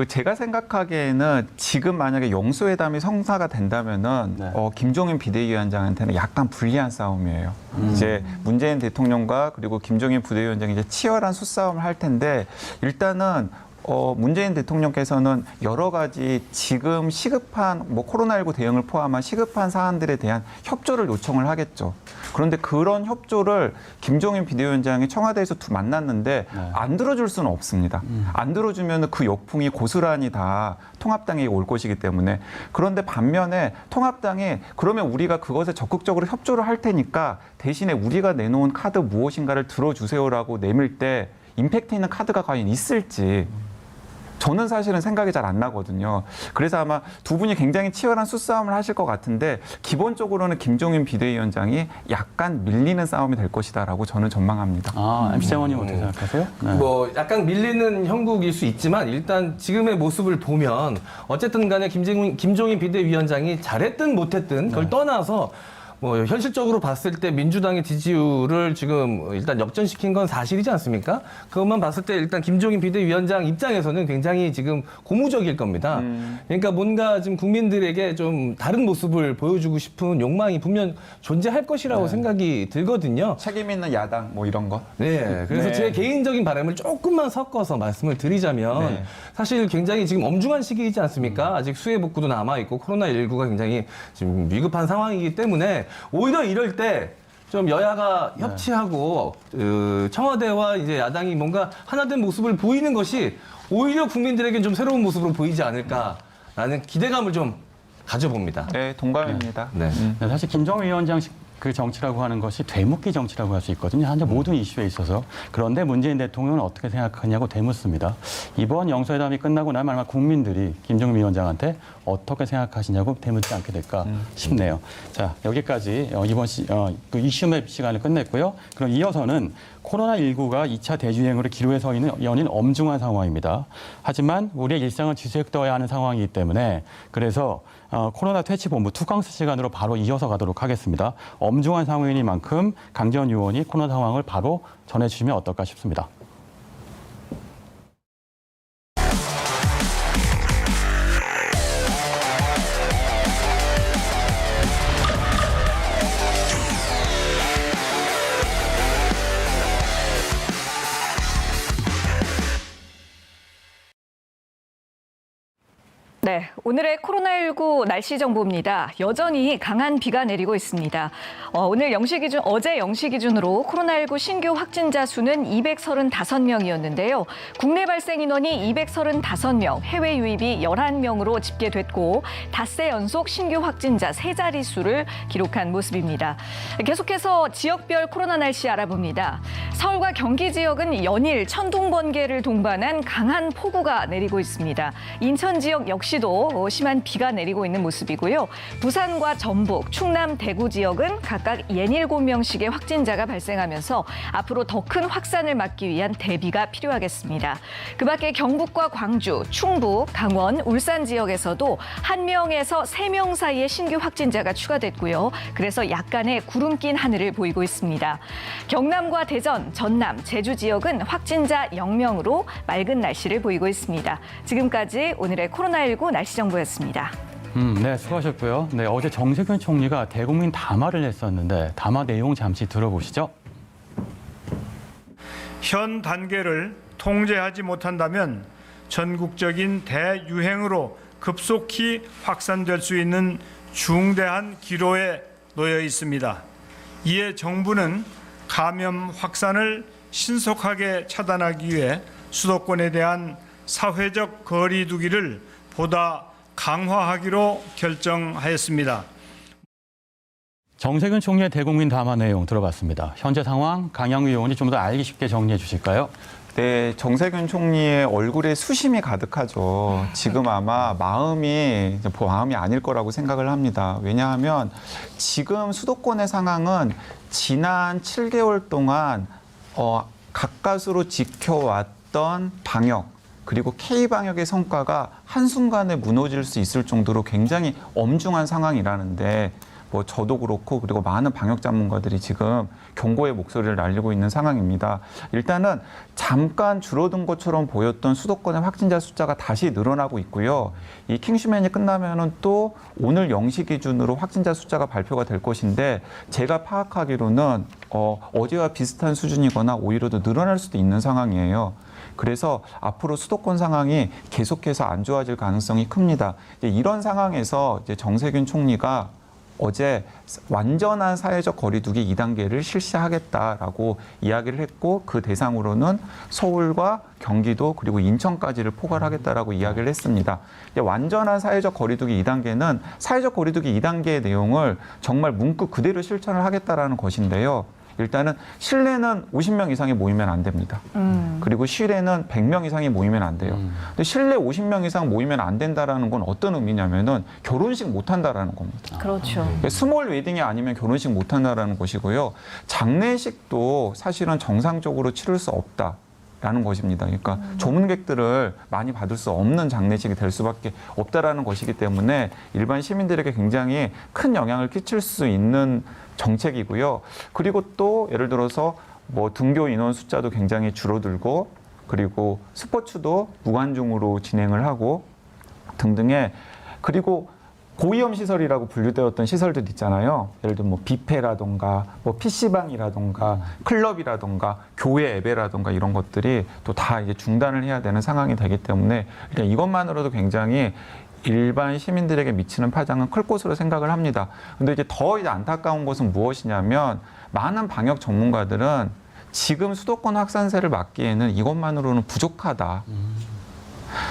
제가 생각하기에는 지금 만약에 영수회담이 성사가 된다면은 김종인 비대위원장한테는 약간 불리한 싸움이에요. 이제 문재인 대통령과 그리고 김종인 부대위원장이 이제 치열한 수싸움을 할 텐데 일단은 문재인 대통령께서는 여러 가지 지금 시급한 코로나19 대응을 포함한 시급한 사안들에 대한 협조를 요청을 하겠죠. 그런데 그런 협조를 김종인 비대위원장이 청와대에서 만났는데 안 들어줄 수는 없습니다. 안 들어주면 그 역풍이 고스란히 다 통합당에게 올 것이기 때문에. 그런데 반면에 통합당이 그러면 우리가 그것에 적극적으로 협조를 할 테니까 대신에 우리가 내놓은 카드 무엇인가를 들어주세요라고 내밀 때 임팩트 있는 카드가 과연 있을지 저는 사실은 생각이 잘 안 나거든요. 그래서 아마 두 분이 굉장히 치열한 수싸움을 하실 것 같은데 기본적으로는 김종인 비대위원장이 약간 밀리는 싸움이 될 것이다라고 저는 전망합니다. MC 장관님 어떻게 생각하세요? 네. 뭐 약간 밀리는 형국일 수 있지만 일단 지금의 모습을 보면 어쨌든 간에 김종인 비대위원장이 잘했든 못했든 그걸 떠나서 뭐 현실적으로 봤을 때 민주당의 지지율을 지금 일단 역전시킨 건 사실이지 않습니까? 그것만 봤을 때 일단 김종인 비대위원장 입장에서는 굉장히 지금 고무적일 겁니다. 그러니까 뭔가 지금 국민들에게 좀 다른 모습을 보여주고 싶은 욕망이 분명 존재할 것이라고 생각이 들거든요. 책임 있는 야당 뭐 이런 거. 네, 그래서 네. 제 개인적인 바람을 조금만 섞어서 말씀을 드리자면 네. 사실 굉장히 지금 엄중한 시기이지 않습니까? 아직 수해 복구도 남아있고 코로나19가 굉장히 지금 위급한 상황이기 때문에 오히려 이럴 때 좀 여야가 협치하고 청와대와 이제 야당이 뭔가 하나된 모습을 보이는 것이 오히려 국민들에겐 좀 새로운 모습으로 보이지 않을까라는 기대감을 좀 가져봅니다. 네, 동감입니다. 네. 네, 사실 김정은 위원장 그 정치라고 하는 것이 되묻기 정치라고 할 수 있거든요. 현재 모든 이슈에 있어서. 그런데 문재인 대통령은 어떻게 생각하냐고 되묻습니다. 이번 영수회담이 끝나고 나면 아마 국민들이 김정은 위원장한테 어떻게 생각하시냐고 되묻지 않게 될까 싶네요. 자, 여기까지 이번 그 이슈맵 시간을 끝냈고요. 그럼 이어서는 코로나19가 2차 대유행으로 기로에 서 있는 연인 엄중한 상황입니다. 하지만 우리의 일상은 지속되어야 하는 상황이기 때문에 그래서 코로나 퇴치본부 투강스 시간으로 바로 이어서 가도록 하겠습니다. 엄중한 상황이니만큼 강지원 의원이 코로나 상황을 바로 전해주시면 어떨까 싶습니다. 네, 오늘의 코로나19 날씨 정보입니다. 여전히 강한 비가 내리고 있습니다. 오늘 어제 0시 기준으로 코로나19 신규 확진자 수는 235명이었는데요. 국내 발생 인원이 235명, 해외 유입이 11명으로 집계됐고 닷새 연속 신규 확진자 3자릿수를 기록한 모습입니다. 계속해서 지역별 코로나 날씨 알아봅니다. 서울과 경기 지역은 연일 천둥 번개를 동반한 강한 폭우가 내리고 있습니다. 인천 지역 역시도 심한 비가 내리고 있는 모습이고요. 부산과 전북, 충남, 대구 지역은 각각 67명씩의 확진자가 발생하면서 앞으로 더 큰 확산을 막기 위한 대비가 필요하겠습니다. 그 밖에 경북과 광주, 충북, 강원, 울산 지역에서도 1명에서 3명 사이에 신규 확진자가 추가됐고요. 그래서 약간의 구름 낀 하늘을 보이고 있습니다. 경남과 대전, 전남, 제주 지역은 확진자 0명으로 맑은 날씨를 보이고 있습니다. 지금까지 오늘의 코로나19 날씨 정보였습니다. 네, 수고하셨고요. 네, 어제 정세균 총리가 대국민 담화를 했었는데 담화 내용 잠시 들어보시죠. 현 단계를 통제하지 못한다면 전국적인 대유행으로 급속히 확산될 수 있는 중대한 기로에 놓여 있습니다. 이에 정부는 감염 확산을 신속하게 차단하기 위해 수도권에 대한 사회적 거리 두기를 보다 강화하기로 결정하였습니다. 정세균 총리의 대국민 담화 내용 들어봤습니다. 현재 상황 강양구 의원이 좀 더 알기 쉽게 정리해 주실까요? 네, 정세균 총리의 얼굴에 수심이 가득하죠. 지금 아마 마음이 아닐 거라고 생각을 합니다. 왜냐하면 지금 수도권의 상황은 지난 7개월 동안 가까스로 지켜왔던 방역 그리고 K방역의 성과가 한순간에 무너질 수 있을 정도로 굉장히 엄중한 상황이라는데 뭐 저도 그렇고 그리고 많은 방역 전문가들이 지금 경고의 목소리를 날리고 있는 상황입니다. 일단은 잠깐 줄어든 것처럼 보였던 수도권의 확진자 숫자가 다시 늘어나고 있고요. 이 킹슈맨이 끝나면은 또 오늘 0시 기준으로 확진자 숫자가 발표가 될 것인데 제가 파악하기로는 어제와 비슷한 수준이거나 오히려 더 늘어날 수도 있는 상황이에요. 그래서 앞으로 수도권 상황이 계속해서 안 좋아질 가능성이 큽니다. 이런 상황에서 이제 정세균 총리가 어제 완전한 사회적 거리두기 2단계를 실시하겠다라고 이야기를 했고 그 대상으로는 서울과 경기도 그리고 인천까지를 포괄하겠다라고 이야기를 했습니다. 완전한 사회적 거리두기 2단계는 사회적 거리두기 2단계의 내용을 정말 문구 그대로 실천을 하겠다라는 것인데요. 일단은 실내는 50명 이상이 모이면 안 됩니다. 그리고 실외는 100명 이상이 모이면 안 돼요. 근데 실내 50명 이상 모이면 안 된다라는 건 어떤 의미냐면은 결혼식 못 한다라는 겁니다. 그렇죠. 스몰 웨딩이 아니면 결혼식 못 한다라는 것이고요. 장례식도 사실은 정상적으로 치를 수 없다. 라는 것입니다. 그러니까 조문객들을 많이 받을 수 없는 장례식이 될 수밖에 없다라는 것이기 때문에 일반 시민들에게 굉장히 큰 영향을 끼칠 수 있는 정책이고요. 그리고 또 예를 들어서 뭐 등교 인원 숫자도 굉장히 줄어들고 그리고 스포츠도 무관중으로 진행을 하고 등등의 그리고 고위험 시설이라고 분류되었던 시설들 있잖아요. 예를 들면 뭐 뷔페라던가 뭐 PC방이라던가 클럽이라던가 교회 예배라던가 이런 것들이 또 다 이제 중단을 해야 되는 상황이 되기 때문에 그러니까 이것만으로도 굉장히 일반 시민들에게 미치는 파장은 클 것으로 생각을 합니다. 근데 이제 더 이제 안타까운 것은 무엇이냐면 많은 방역 전문가들은 지금 수도권 확산세를 막기에는 이것만으로는 부족하다.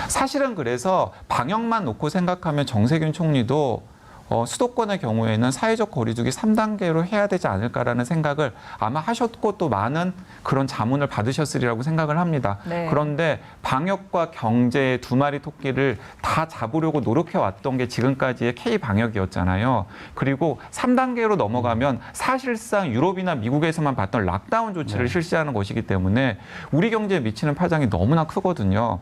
사실은 그래서 방역만 놓고 생각하면 정세균 총리도 수도권의 경우에는 사회적 거리두기 3단계로 해야 되지 않을까라는 생각을 아마 하셨고 또 많은 그런 자문을 받으셨으리라고 생각을 합니다. 네. 그런데 방역과 경제의 두 마리 토끼를 다 잡으려고 노력해왔던 게 지금까지의 K방역이었잖아요. 그리고 3단계로 넘어가면 사실상 유럽이나 미국에서만 봤던 락다운 조치를 실시하는 것이기 때문에 우리 경제에 미치는 파장이 너무나 크거든요.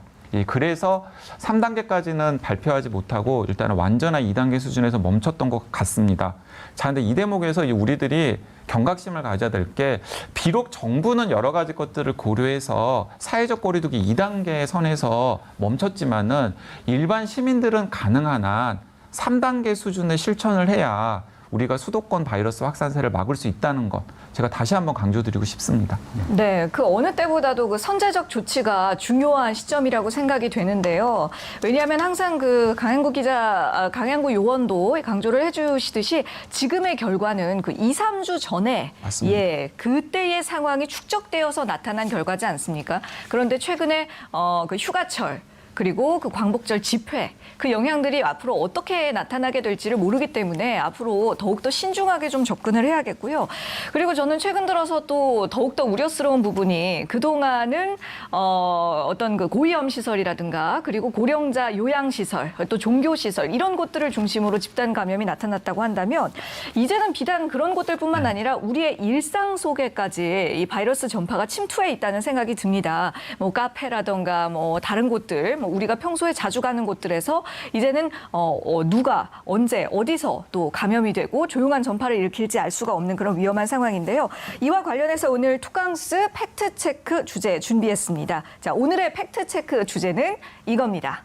그래서 3단계까지는 발표하지 못하고 일단은 완전한 2단계 수준에서 멈췄던 것 같습니다. 자, 근데 이 대목에서 우리들이 경각심을 가져야 될 게 비록 정부는 여러 가지 것들을 고려해서 사회적 거리두기 2단계 선에서 멈췄지만은 일반 시민들은 가능한 한 3단계 수준의 실천을 해야 우리가 수도권 바이러스 확산세를 막을 수 있다는 것 제가 다시 한번 강조드리고 싶습니다. 네, 그 어느 때보다도 그 선제적 조치가 중요한 시점이라고 생각이 되는데요. 왜냐하면 항상 그 강양구 요원도 강조를 해주시듯이 지금의 결과는 그 2, 3주 전에 맞습니다. 그때의 상황이 축적되어서 나타난 결과지 않습니까? 그런데 최근에 그 휴가철 그리고 그 광복절 집회 그 영향들이 앞으로 어떻게 나타나게 될지를 모르기 때문에 앞으로 더욱더 신중하게 좀 접근을 해야겠고요. 그리고 저는 최근 들어서 또 더욱더 우려스러운 부분이 그동안은 어떤 그 고위험 시설이라든가 그리고 고령자 요양 시설 또 종교 시설 이런 곳들을 중심으로 집단 감염이 나타났다고 한다면 이제는 비단 그런 곳들뿐만 아니라 우리의 일상 속에까지 이 바이러스 전파가 침투해 있다는 생각이 듭니다. 뭐 카페라든가 뭐 다른 곳들 우리가 평소에 자주 가는 곳들에서 이제는 누가 언제 어디서 또 감염이 되고 조용한 전파를 일으킬지 알 수가 없는 그런 위험한 상황인데요. 이와 관련해서 오늘 투강스 팩트체크 주제 준비했습니다. 자, 오늘의 팩트체크 주제는 이겁니다.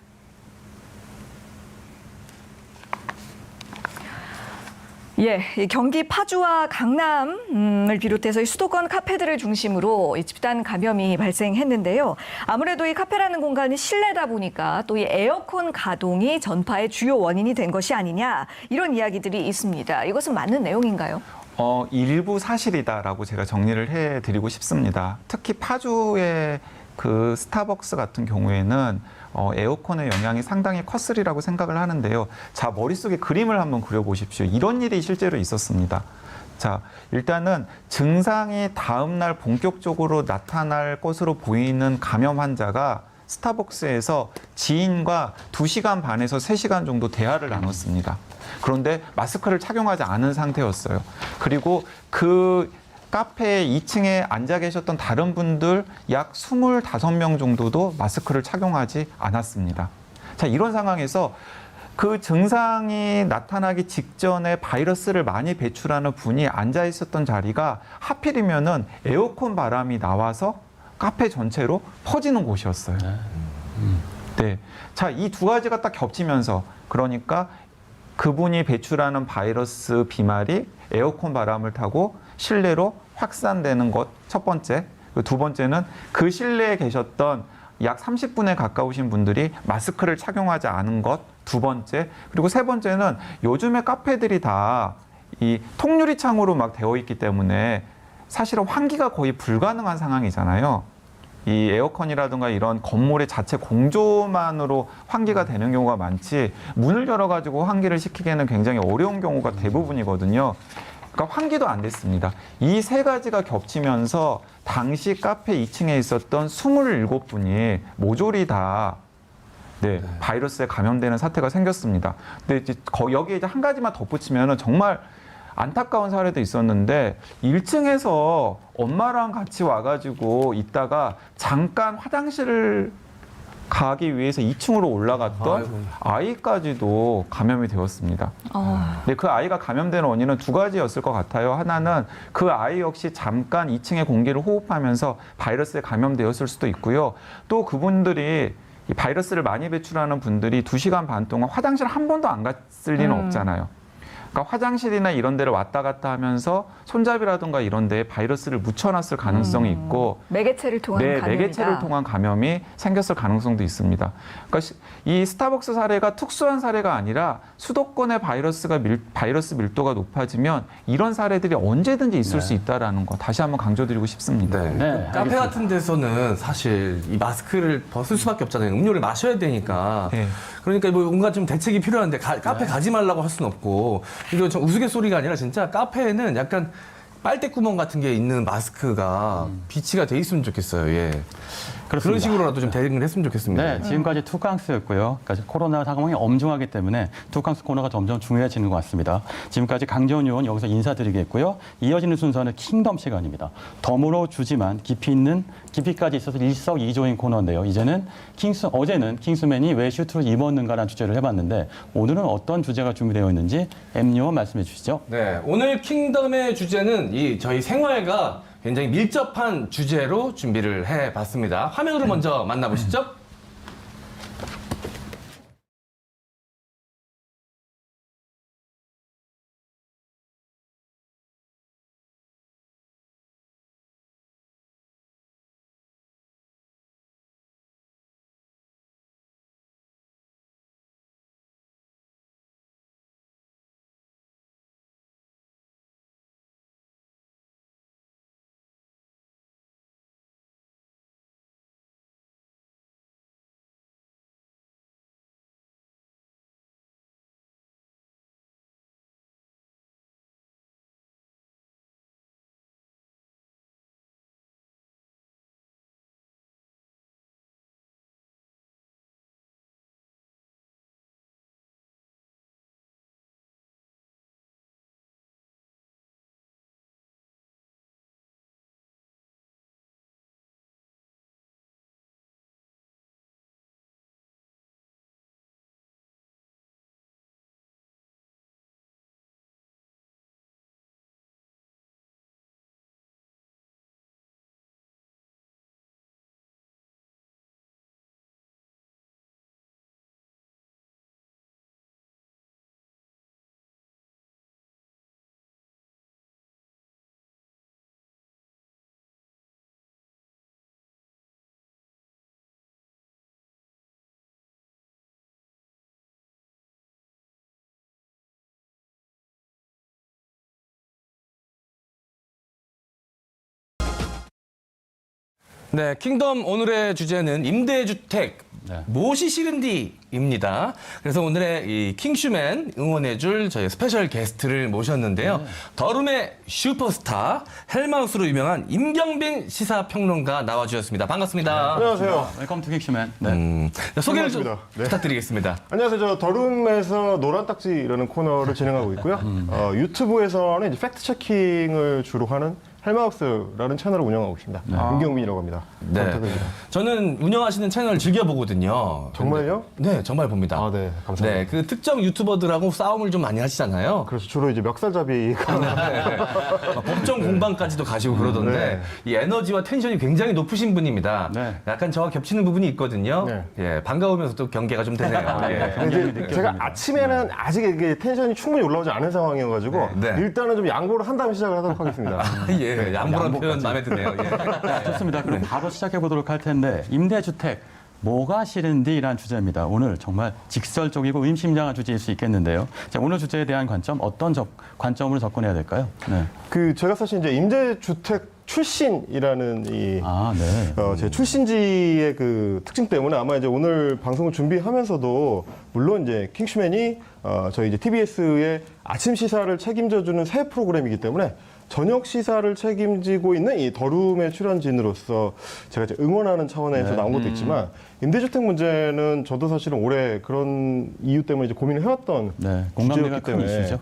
예, 이 경기 파주와 강남을 비롯해서 이 수도권 카페들을 중심으로 이 집단 감염이 발생했는데요. 아무래도 이 카페라는 공간이 실내다 보니까 또 이 에어컨 가동이 전파의 주요 원인이 된 것이 아니냐 이런 이야기들이 있습니다. 이것은 맞는 내용인가요? 일부 사실이다라고 제가 정리를 해드리고 싶습니다. 특히 파주의 그 스타벅스 같은 경우에는 에어컨의 영향이 상당히 컸으리라고 생각을 하는데요. 자, 머릿속에 그림을 한번 그려보십시오. 이런 일이 실제로 있었습니다. 자, 일단은 증상이 다음 날 본격적으로 나타날 것으로 보이는 감염 환자가 스타벅스에서 지인과 2시간 반에서 3시간 정도 대화를 나눴습니다. 그런데 마스크를 착용하지 않은 상태였어요. 그리고 그 카페 2층에 앉아 계셨던 다른 분들 약 25명 정도도 마스크를 착용하지 않았습니다. 자, 이런 상황에서 그 증상이 나타나기 직전에 바이러스를 많이 배출하는 분이 앉아 있었던 자리가 하필이면은 에어컨 바람이 나와서 카페 전체로 퍼지는 곳이었어요. 네. 자, 이 두 가지가 딱 겹치면서 그러니까 그분이 배출하는 바이러스 비말이 에어컨 바람을 타고 실내로 확산되는 것 첫 번째. 두 번째는 그 실내에 계셨던 약 30분에 가까우신 분들이 마스크를 착용하지 않은 것 두 번째. 그리고 세 번째는 요즘에 카페들이 다 이 통유리 창으로 막 되어 있기 때문에 사실은 환기가 거의 불가능한 상황이잖아요. 이 에어컨이라든가 이런 건물의 자체 공조만으로 환기가 되는 경우가 많지 문을 열어가지고 환기를 시키기에는 굉장히 어려운 경우가 대부분이거든요. 그러니까 환기도 안 됐습니다. 이 세 가지가 겹치면서 당시 카페 2층에 있었던 27분이 모조리 다 바이러스에 감염되는 사태가 생겼습니다. 근데 이제 여기에 이제 한 가지만 덧붙이면은 정말 안타까운 사례도 있었는데 1층에서 엄마랑 같이 와가지고 있다가 잠깐 화장실을 가기 위해서 2층으로 올라갔던 아이까지도 감염이 되었습니다. 근데 그 아이가 감염된 원인은 두 가지였을 것 같아요. 하나는 그 아이 역시 잠깐 2층의 공기를 호흡하면서 바이러스에 감염되었을 수도 있고요. 또 그분들이 이 바이러스를 많이 배출하는 분들이 2시간 반 동안 화장실 한 번도 안 갔을 리는 없잖아요. 그러니까 화장실이나 이런 데를 왔다 갔다 하면서 손잡이라든가 이런 데에 바이러스를 묻혀놨을 가능성이 있고 매개체를 통한 감염이다. 매개체를 통한 감염이 생겼을 가능성도 있습니다. 그러니까 이 스타벅스 사례가 특수한 사례가 아니라 수도권의 바이러스 밀도가 높아지면 이런 사례들이 언제든지 있을 수 있다는 거 다시 한번 강조드리고 싶습니다. 네. 카페 같은 데서는 사실 이 마스크를 벗을 수밖에 없잖아요. 음료를 마셔야 되니까. 네. 그러니까 뭐 뭔가 좀 대책이 필요한데 카페 가지 말라고 할 수는 없고 이거 좀 우스갯소리가 아니라 진짜 카페에는 약간 빨대구멍 같은 게 있는 마스크가 비치가 돼 있으면 좋겠어요. 예. 그런 그렇습니다. 식으로라도 좀 대응을 했으면 좋겠습니다. 네, 지금까지 투캉스였고요. 그러니까 코로나 상황이 엄중하기 때문에 투캉스 코너가 점점 중요해지는 것 같습니다. 지금까지 강재원 의원 여기서 인사드리겠고요. 이어지는 순서는 킹덤 시간입니다. 덤으로 주지만 깊이까지 있어서 일석이조인 코너인데요. 어제는 킹스맨이 왜 슈트를 입었는가라는 주제를 해봤는데 오늘은 어떤 주제가 준비되어 있는지 M 의원 말씀해 주시죠. 네, 오늘 킹덤의 주제는 저희 생활과 굉장히 밀접한 주제로 준비를 해봤습니다. 화면으로 먼저 만나보시죠. 네, 킹덤 오늘의 주제는 임대주택 무엇이 싫은디입니다. 그래서 오늘의 이 킹슈맨 응원해줄 저희 스페셜 게스트를 모셨는데요. 더룸의 슈퍼스타 헬마우스로 유명한 임경빈 시사평론가 나와주셨습니다. 반갑습니다. 안녕하세요. 웰컴 투 킹슈맨. 네. 소개를 좀 반갑습니다. 네. 부탁드리겠습니다. 안녕하세요. 저 더룸에서 노란 딱지라는 코너를 진행하고 있고요. 유튜브에서는 이제 팩트 체킹을 주로 하는 헬마우스라는 채널을 운영하고 있습니다. 임경빈이라고 합니다. 네. 부탁드립니다. 저는 운영하시는 채널 즐겨보거든요. 정말요? 네, 정말 봅니다. 아, 네. 감사합니다. 네, 그 특정 유튜버들하고 싸움을 좀 많이 하시잖아요. 그래서 주로 이제 멱살잡이가 법정 공방까지도 가시고 그러던데 네. 이 에너지와 텐션이 굉장히 높으신 분입니다. 네. 약간 저와 겹치는 부분이 있거든요. 네. 예, 반가우면서 또 경계가 좀 되네요. 예. 이제 제가 아침에는 아직 이게 텐션이 충분히 올라오지 않은 상황이어가지고 네. 일단은 좀 양보를 한 다음에 시작을 하도록 하겠습니다. 예, 양보란 표현 마음에 드네요. 예. 좋습니다. 그럼 바로 시작해 보도록 할 텐데 임대주택 뭐가 싫은디라는 주제입니다. 오늘 정말 직설적이고 의미심장한 주제일 수 있겠는데요. 자, 오늘 주제에 대한 관점 어떤 관점으로 접근해야 될까요? 네. 제가 사실 이제 임대주택 출신이라는 제 출신지의 그 특징 때문에 아마 이제 오늘 방송을 준비하면서도 물론 이제 킹슈맨이 저희 이제 TBS의 아침 시사를 책임져주는 새 프로그램이기 때문에 전역 시사를 책임지고 있는 이 더룸의 출연진으로서 제가 이제 응원하는 차원에서 나온 것도 있지만 임대주택 문제는 저도 사실은 올해 그런 이유 때문에 이제 고민을 해왔던 공감대가 주제였기 큰 때문에 이슈죠.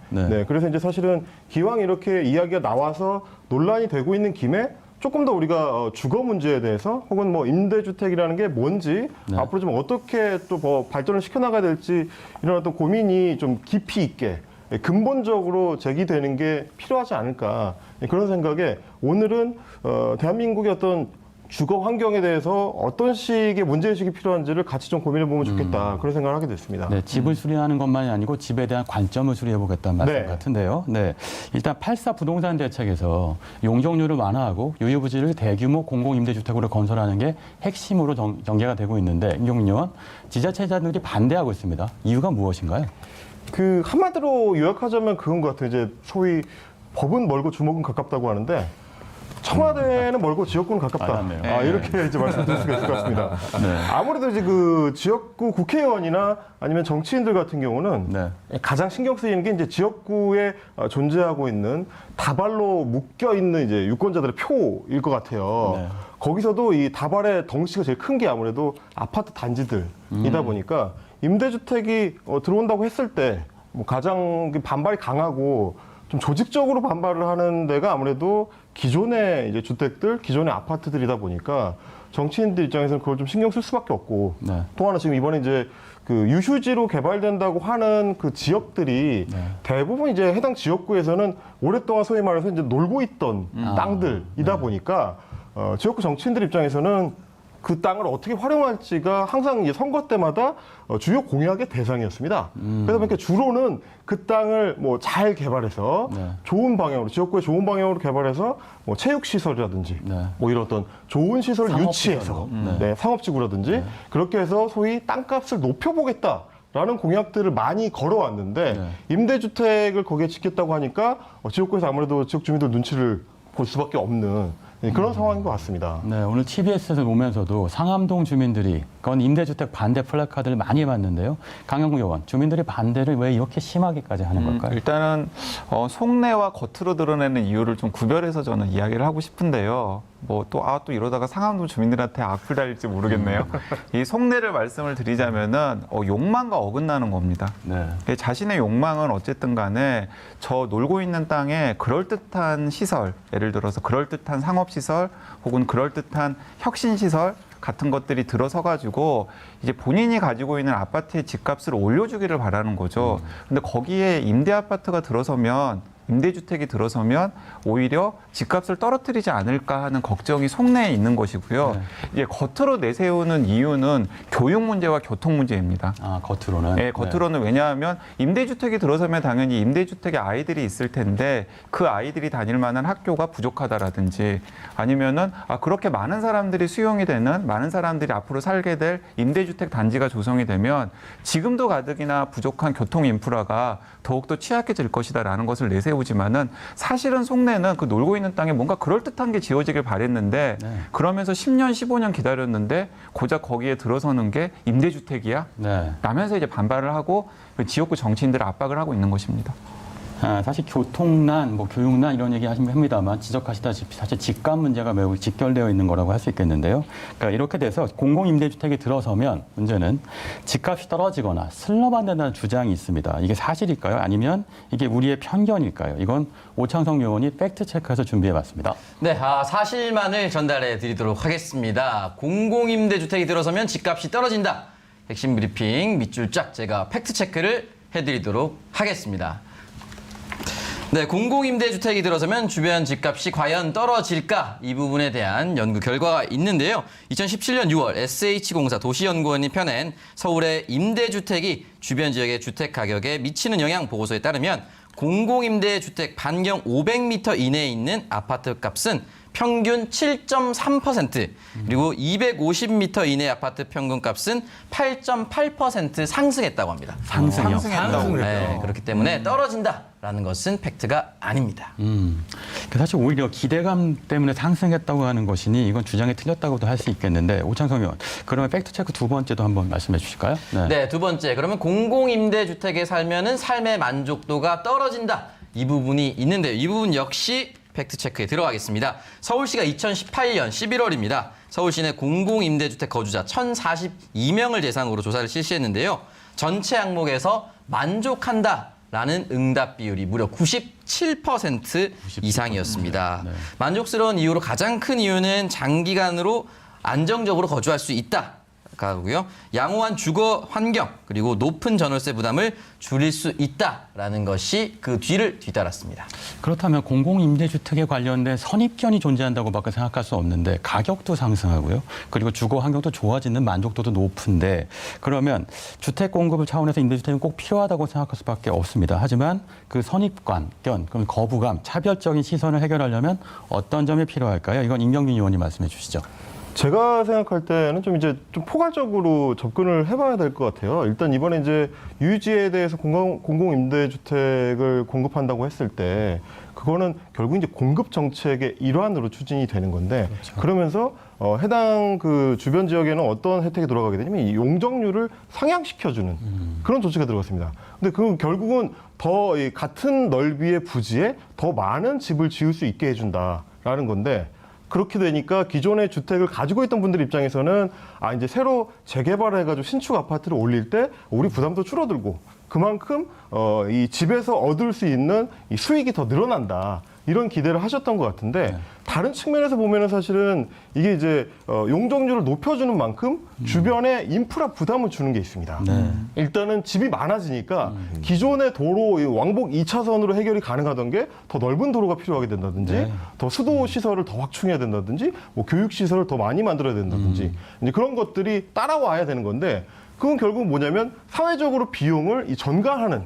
그래서 이제 사실은 기왕 이렇게 이야기가 나와서 논란이 되고 있는 김에 조금 더 우리가 주거 문제에 대해서 혹은 뭐 임대주택이라는 게 뭔지 앞으로 좀 어떻게 또 뭐 발전을 시켜나가야 될지 이런 어떤 고민이 좀 깊이 있게 근본적으로 제기되는 게 필요하지 않을까 그런 생각에 오늘은 대한민국의 어떤 주거 환경에 대해서 어떤 식의 문제의식이 필요한지를 같이 좀 고민해 보면 좋겠다 그런 생각을 하게 됐습니다. 네, 집을 수리하는 것만이 아니고 집에 대한 관점을 수리해 보겠다는 말씀 같은데요. 네, 일단 8.4 부동산 대책에서 용적률을 완화하고 유휴부지를 대규모 공공임대주택으로 건설하는 게 핵심으로 전개가 되고 있는데 임경민 의원, 지자체장들이 반대하고 있습니다. 이유가 무엇인가요? 그 한마디로 요약하자면 그건 것 같아요. 이제 소위 법은 멀고 주먹은 가깝다고 하는데 청와대는 멀고 지역구는 가깝다. 이렇게 이제 말씀드릴 수가 있을 것 같습니다. 아무래도 이제 그 지역구 국회의원이나 아니면 정치인들 같은 경우는 가장 신경 쓰이는 게 이제 지역구에 존재하고 있는 다발로 묶여 있는 이제 유권자들의 표일 것 같아요. 거기서도 이 다발의 덩치가 제일 큰 게 아무래도 아파트 단지들이다 보니까 임대주택이 들어온다고 했을 때 뭐 가장 반발이 강하고 좀 조직적으로 반발을 하는 데가 아무래도 기존의 이제 주택들, 기존의 아파트들이다 보니까 정치인들 입장에서는 그걸 좀 신경 쓸 수밖에 없고 또 하나 지금 이번에 이제 그 유휴지로 개발된다고 하는 그 지역들이 대부분 이제 해당 지역구에서는 오랫동안 소위 말해서 이제 놀고 있던 땅들이다 보니까 지역구 정치인들 입장에서는 그 땅을 어떻게 활용할지가 항상 이제 선거 때마다 주요 공약의 대상이었습니다. 그러다 보니까 주로는 그 땅을 뭐 잘 개발해서 좋은 방향으로, 지역구에 좋은 방향으로 개발해서 뭐 체육시설이라든지 뭐 이런 어떤 좋은 시설을 유치해서 상업지구라든지 그렇게 해서 소위 땅값을 높여보겠다. 라는 공약들을 많이 걸어왔는데 임대주택을 거기에 짓겠다고 하니까 지역구에서 아무래도 지역 주민들 눈치를 볼 수밖에 없는 그런 상황인 것 같습니다. 네, 오늘 TBS에서 오면서도 상암동 주민들이 그건 임대주택 반대 플래카드를 많이 봤는데요. 강영구 의원, 주민들이 반대를 왜 이렇게 심하게까지 하는 걸까요? 일단은 속내와 겉으로 드러내는 이유를 좀 구별해서 저는 이야기를 하고 싶은데요. 뭐 또 이러다가 상암동 주민들한테 악플 달릴지 모르겠네요. 이 속내를 말씀을 드리자면은 욕망과 어긋나는 겁니다. 자신의 욕망은 어쨌든 간에 저 놀고 있는 땅에 그럴듯한 시설, 예를 들어서 그럴듯한 상업시설 혹은 그럴듯한 혁신시설 같은 것들이 들어서 가지고 이제 본인이 가지고 있는 아파트의 집값을 올려주기를 바라는 거죠. 근데 거기에 임대 아파트가 들어서면 임대주택이 들어서면 오히려 집값을 떨어뜨리지 않을까 하는 걱정이 속내에 있는 것이고요. 이제 겉으로 내세우는 이유는 교육 문제와 교통 문제입니다. 겉으로는? 네, 겉으로는 왜냐하면 임대주택이 들어서면 당연히 임대주택에 아이들이 있을 텐데 그 아이들이 다닐 만한 학교가 부족하다라든지 아니면은 그렇게 많은 사람들이 수용이 되는 많은 사람들이 앞으로 살게 될 임대주택 단지가 조성이 되면 지금도 가뜩이나 부족한 교통 인프라가 더욱더 취약해질 것이다라는 것을 내세우지만은 사실은 속내는 그 놀고 있는 땅에 뭔가 그럴듯한 게 지어지길 바랬는데 그러면서 10년, 15년 기다렸는데 고작 거기에 들어서는 게 임대주택이야? 라면서 이제 반발을 하고 지역구 정치인들을 압박을 하고 있는 것입니다. 사실 교통난, 교육난 이런 얘기 합니다만 지적하시다시피 사실 집값 문제가 매우 직결되어 있는 거라고 할 수 있겠는데요. 그러니까 이렇게 돼서 공공임대주택이 들어서면 문제는 집값이 떨어지거나 슬럼한다는 주장이 있습니다. 이게 사실일까요? 아니면 이게 우리의 편견일까요? 이건 오창석 의원이 팩트체크해서 준비해봤습니다. 네, 사실만을 전달해 드리도록 하겠습니다. 공공임대주택이 들어서면 집값이 떨어진다. 핵심 브리핑 밑줄 쫙 제가 팩트체크를 해드리도록 하겠습니다. 네, 공공임대주택이 들어서면 주변 집값이 과연 떨어질까? 이 부분에 대한 연구 결과가 있는데요. 2017년 6월 SH공사 도시연구원이 펴낸 서울의 임대주택이 주변 지역의 주택 가격에 미치는 영향 보고서에 따르면 공공임대주택 반경 500m 이내에 있는 아파트 값은 평균 7.3%, 그리고 250m 이내 아파트 평균 값은 8.8% 상승했다고 합니다. 상승했다고. 네, 그렇기 때문에 떨어진다라는 것은 팩트가 아닙니다. 사실 오히려 기대감 때문에 상승했다고 하는 것이니 이건 주장이 틀렸다고도 할 수 있겠는데 오창석 의원, 그러면 팩트체크 두 번째도 한번 말씀해 주실까요? 네, 두 번째. 그러면 공공임대주택에 살면은 삶의 만족도가 떨어진다. 이 부분이 있는데요. 이 부분 역시 팩트체크에 들어가겠습니다. 서울시가 2018년 11월입니다. 서울시 내 공공임대주택 거주자 1,042명을 대상으로 조사를 실시했는데요. 전체 항목에서 만족한다라는 응답 비율이 무려 97% 이상이었습니다. 네. 만족스러운 이유로 가장 큰 이유는 장기간으로 안정적으로 거주할 수 있다. 가고요. 양호한 주거 환경 그리고 높은 전월세 부담을 줄일 수 있다라는 것이 그 뒤를 뒤따랐습니다. 그렇다면 공공임대주택에 관련된 선입견이 존재한다고밖에 생각할 수 없는데 가격도 상승하고요. 그리고 주거 환경도 좋아지는 만족도도 높은데 그러면 주택 공급을 차원에서 임대주택은 꼭 필요하다고 생각할 수밖에 없습니다. 하지만 그 선입견, 그럼 거부감, 차별적인 시선을 해결하려면 어떤 점이 필요할까요? 이건 임경빈 의원이 말씀해 주시죠. 제가 생각할 때는 좀 포괄적으로 접근을 해봐야 될 것 같아요. 일단 이번에 이제 유지에 대해서 공공임대주택을 공급한다고 했을 때 그거는 결국 이제 공급 정책의 일환으로 추진이 되는 건데 그러면서 해당 그 주변 지역에는 어떤 혜택이 돌아가게 되냐면 이 용적률을 상향시켜주는 그런 조치가 들어갔습니다. 근데 그 결국은 더 이 같은 넓이의 부지에 더 많은 집을 지을 수 있게 해준다라는 건데 그렇게 되니까 기존의 주택을 가지고 있던 분들 입장에서는 이제 새로 재개발을 해가지고 신축 아파트를 올릴 때 우리 부담도 줄어들고 그만큼 이 집에서 얻을 수 있는 이 수익이 더 늘어난다. 이런 기대를 하셨던 것 같은데 다른 측면에서 보면은 사실은 이게 이제 용적률을 높여주는 만큼 주변에 인프라 부담을 주는 게 있습니다. 일단은 집이 많아지니까 기존의 도로 왕복 2차선으로 해결이 가능하던 게 더 넓은 도로가 필요하게 된다든지 더 수도 시설을 더 확충해야 된다든지 뭐 교육 시설을 더 많이 만들어야 된다든지 이제 그런 것들이 따라와야 되는 건데 그건 결국 뭐냐면 사회적으로 비용을 전가하는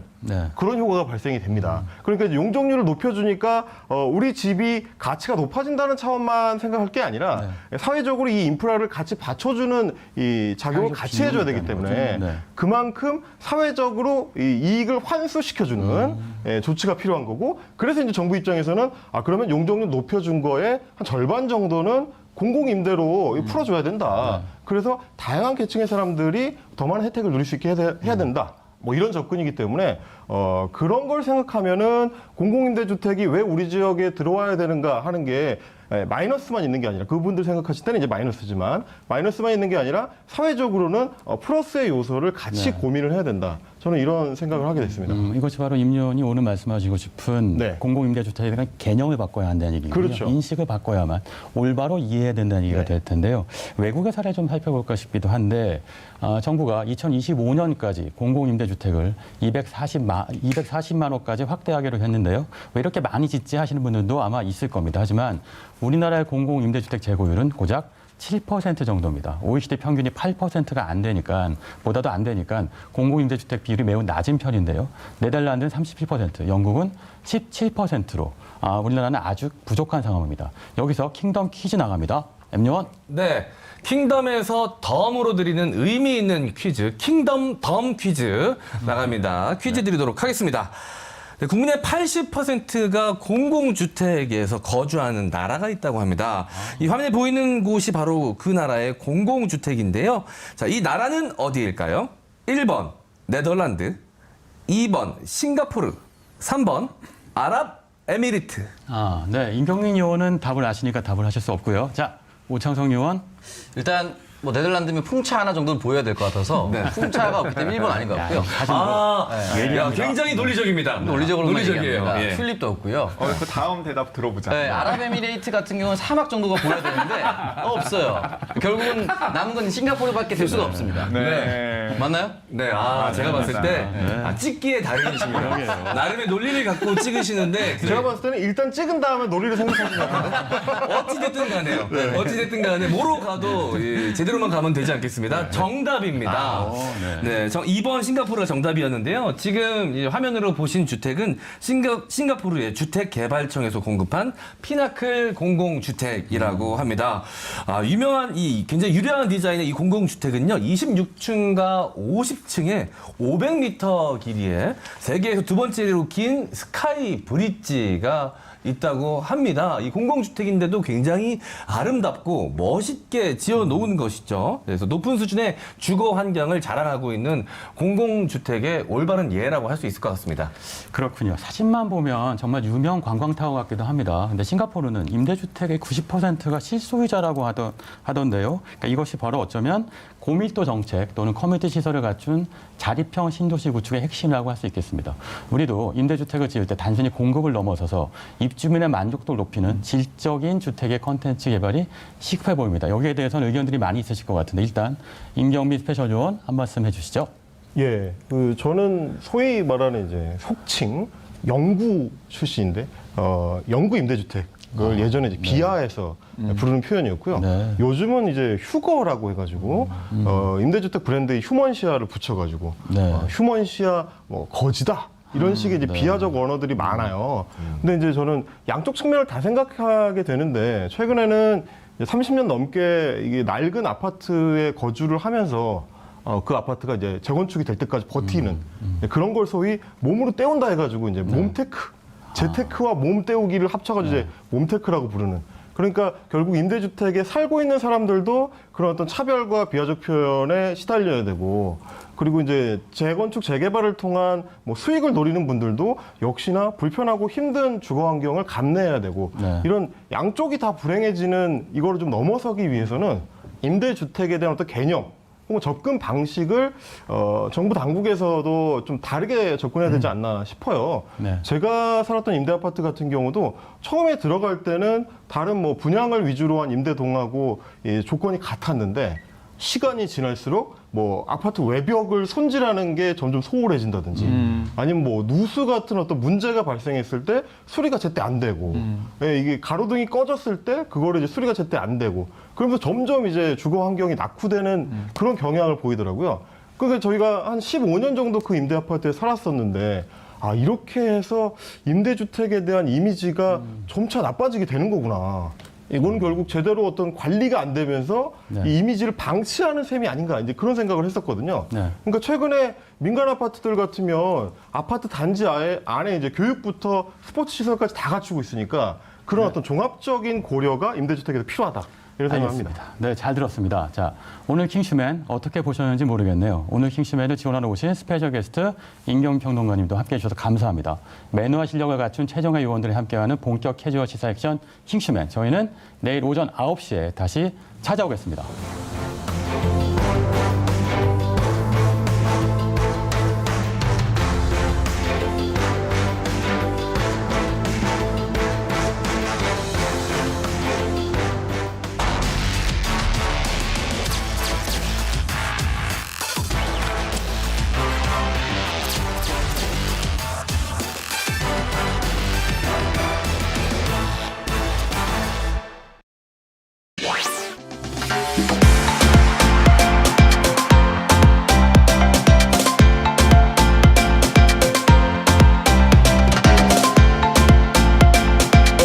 그런 효과가 발생이 됩니다. 그러니까 이제 용적률을 높여주니까 우리 집이 가치가 높아진다는 차원만 생각할 게 아니라 사회적으로 이 인프라를 같이 받쳐주는 이 작용을 같이 해줘야 되기 때문에 그만큼 사회적으로 이 이익을 환수시켜주는 조치가 필요한 거고 그래서 이제 정부 입장에서는 그러면 용적률 높여준 거에 한 절반 정도는 공공임대로 풀어줘야 된다. 그래서 다양한 계층의 사람들이 더 많은 혜택을 누릴 수 있게 해야 된다. 뭐 이런 접근이기 때문에 그런 걸 생각하면은 공공임대주택이 왜 우리 지역에 들어와야 되는가 하는 게 마이너스만 있는 게 아니라 그분들 생각하실 때는 이제 마이너스지만 마이너스만 있는 게 아니라 사회적으로는 플러스의 요소를 같이 고민을 해야 된다. 저는 이런 생각을 하게 됐습니다. 이것이 바로 임 의원이 오늘 말씀하시고 싶은 공공임대주택에 대한 개념을 바꿔야 한다는 얘기고요. 그렇죠. 인식을 바꿔야만 올바로 이해해야 된다는 얘기가 될 텐데요. 외국의 사례 좀 살펴볼까 싶기도 한데 정부가 2025년까지 공공임대주택을 240만 호까지 확대하기로 했는데요. 왜 이렇게 많이 짓지 하시는 분들도 아마 있을 겁니다. 하지만 우리나라의 공공임대주택 재고율은 고작 7% 정도입니다. OECD 평균이 8%가 안 되니까 보다도 안 되니까 공공임대주택 비율이 매우 낮은 편인데요. 네덜란드는 37%, 영국은 17%로 우리나라는 아주 부족한 상황입니다. 여기서 킹덤 퀴즈 나갑니다. 엠요원. 네. 킹덤에서 덤으로 드리는 의미 있는 퀴즈, 킹덤 덤 퀴즈 나갑니다. 퀴즈 드리도록 하겠습니다. 네, 국민의 80%가 공공주택에서 거주하는 나라가 있다고 합니다. 이 화면에 보이는 곳이 바로 그 나라의 공공주택인데요. 자, 이 나라는 어디일까요? 1번 네덜란드, 2번 싱가포르, 3번 아랍에미리트. 네. 임경민 의원은 답을 아시니까 답을 하실 수 없고요. 자, 오창석 의원. 일단 뭐 네덜란드면 풍차 하나 정도는 보여야 될 것 같아서 풍차가 없기 때문에 1번 아닌 것 같고요. 굉장히 논리적입니다. 논리적이에요. 튤립도 없고요. 그 다음 대답 들어보자. 네, 아랍에미레이트 같은 경우는 사막 정도가 보여야 되는데 없어요. 결국은 남은 건 싱가포르밖에 될 수가 없습니다. 네. 맞나요? 네, 제가 봤을 때 찍기의 달인이십니다. 나름의 논리를 갖고 찍으시는데 제가 봤을 때는 일단 찍은 다음에 논리를 생각하시는 것 같아요. 어찌됐든 간에요. 어찌됐든 간에 뭐로 가도 제대로만 가면 되지 않겠습니다. 정답입니다. 네, 2번 싱가포르가 정답이었는데요. 지금 이 화면으로 보신 주택은 싱가포르의 주택개발청에서 공급한 피나클 공공주택이라고 합니다. 유명한 이 굉장히 유려한 디자인의 이 공공주택은요, 26층과 50층에 500m 길이의 세계에서 두 번째로 긴 스카이 브릿지가 있다고 합니다. 이 공공주택인데도 굉장히 아름답고 멋있게 지어놓은 것이죠. 그래서 높은 수준의 주거 환경을 자랑하고 있는 공공주택의 올바른 예라고 할 수 있을 것 같습니다. 그렇군요. 사진만 보면 정말 유명 관광타워 같기도 합니다. 근데 싱가포르는 임대주택의 90%가 실소유자라고 하던데요. 그러니까 이것이 바로 어쩌면 고밀도 정책 또는 커뮤니티 시설을 갖춘 자립형 신도시 구축의 핵심이라고 할 수 있겠습니다. 우리도 임대주택을 지을 때 단순히 공급을 넘어서서 입주민의 만족도를 높이는 질적인 주택의 컨텐츠 개발이 시급해 보입니다. 여기에 대해서는 의견들이 많이 있으실 것 같은데 일단 임경민 스페셜 요원 한 말씀 해주시죠. 예, 저는 소위 말하는 이제 속칭 영구 출신인데 영구 임대주택을 예전에 이제 비하해서 부르는 표현이었고요. 네. 요즘은 이제 휴거라고 해가지고 임대주택 브랜드에 휴먼시아를 붙여가지고 네. 휴먼시아 뭐 거지다. 이런 식의 이제 비하적 언어들이 많아요. 근데 이제 저는 양쪽 측면을 다 생각하게 되는데 최근에는 30년 넘게 이게 낡은 아파트에 거주를 하면서 그 아파트가 이제 재건축이 될 때까지 버티는 그런 걸 소위 몸으로 때운다 해가지고 이제 몸테크, 재테크와 몸 때우기를 합쳐가지고 이제 몸테크라고 부르는. 그러니까 결국 임대주택에 살고 있는 사람들도 그런 어떤 차별과 비하적 표현에 시달려야 되고, 그리고 이제 재건축 재개발을 통한 뭐 수익을 노리는 분들도 역시나 불편하고 힘든 주거 환경을 감내해야 되고, 네. 이런 양쪽이 다 불행해지는 이거를 좀 넘어서기 위해서는 임대주택에 대한 어떤 개념 혹은 접근 방식을 정부 당국에서도 좀 다르게 접근해야 되지 않나 싶어요. 네. 제가 살았던 임대 아파트 같은 경우도 처음에 들어갈 때는 다른 뭐 분양을 위주로 한 임대 동하고 조건이 같았는데 시간이 지날수록 뭐 아파트 외벽을 손질하는 게 점점 소홀해진다든지 아니면 뭐 누수 같은 어떤 문제가 발생했을 때 수리가 제때 안 되고 예, 이게 가로등이 꺼졌을 때 그거를 이제 수리가 제때 안 되고 그러면서 점점 이제 주거 환경이 낙후되는 그런 경향을 보이더라고요. 그러니까 저희가 한 15년 정도 그 임대 아파트에 살았었는데 아 이렇게 해서 임대주택에 대한 이미지가 점차 나빠지게 되는 거구나. 이건 결국 제대로 어떤 관리가 안 되면서 네. 이 이미지를 방치하는 셈이 아닌가 이제 그런 생각을 했었거든요. 네. 그러니까 최근에 민간 아파트들 같으면 아파트 단지 안에 이제 교육부터 스포츠 시설까지 다 갖추고 있으니까 그런 어떤 종합적인 고려가 임대주택에도 필요하다. 이런 생각합니다. 알겠습니다. 네, 잘 들었습니다. 자, 오늘 킹슈맨 어떻게 보셨는지 모르겠네요. 오늘 킹슈맨을 지원하러 오신 스페셜 게스트 임경민 평론가님도 함께해 주셔서 감사합니다. 매너와 실력을 갖춘 최정예 요원들이 함께하는 본격 캐주얼 시사 액션 킹슈맨. 저희는 내일 오전 9시에 다시 찾아오겠습니다.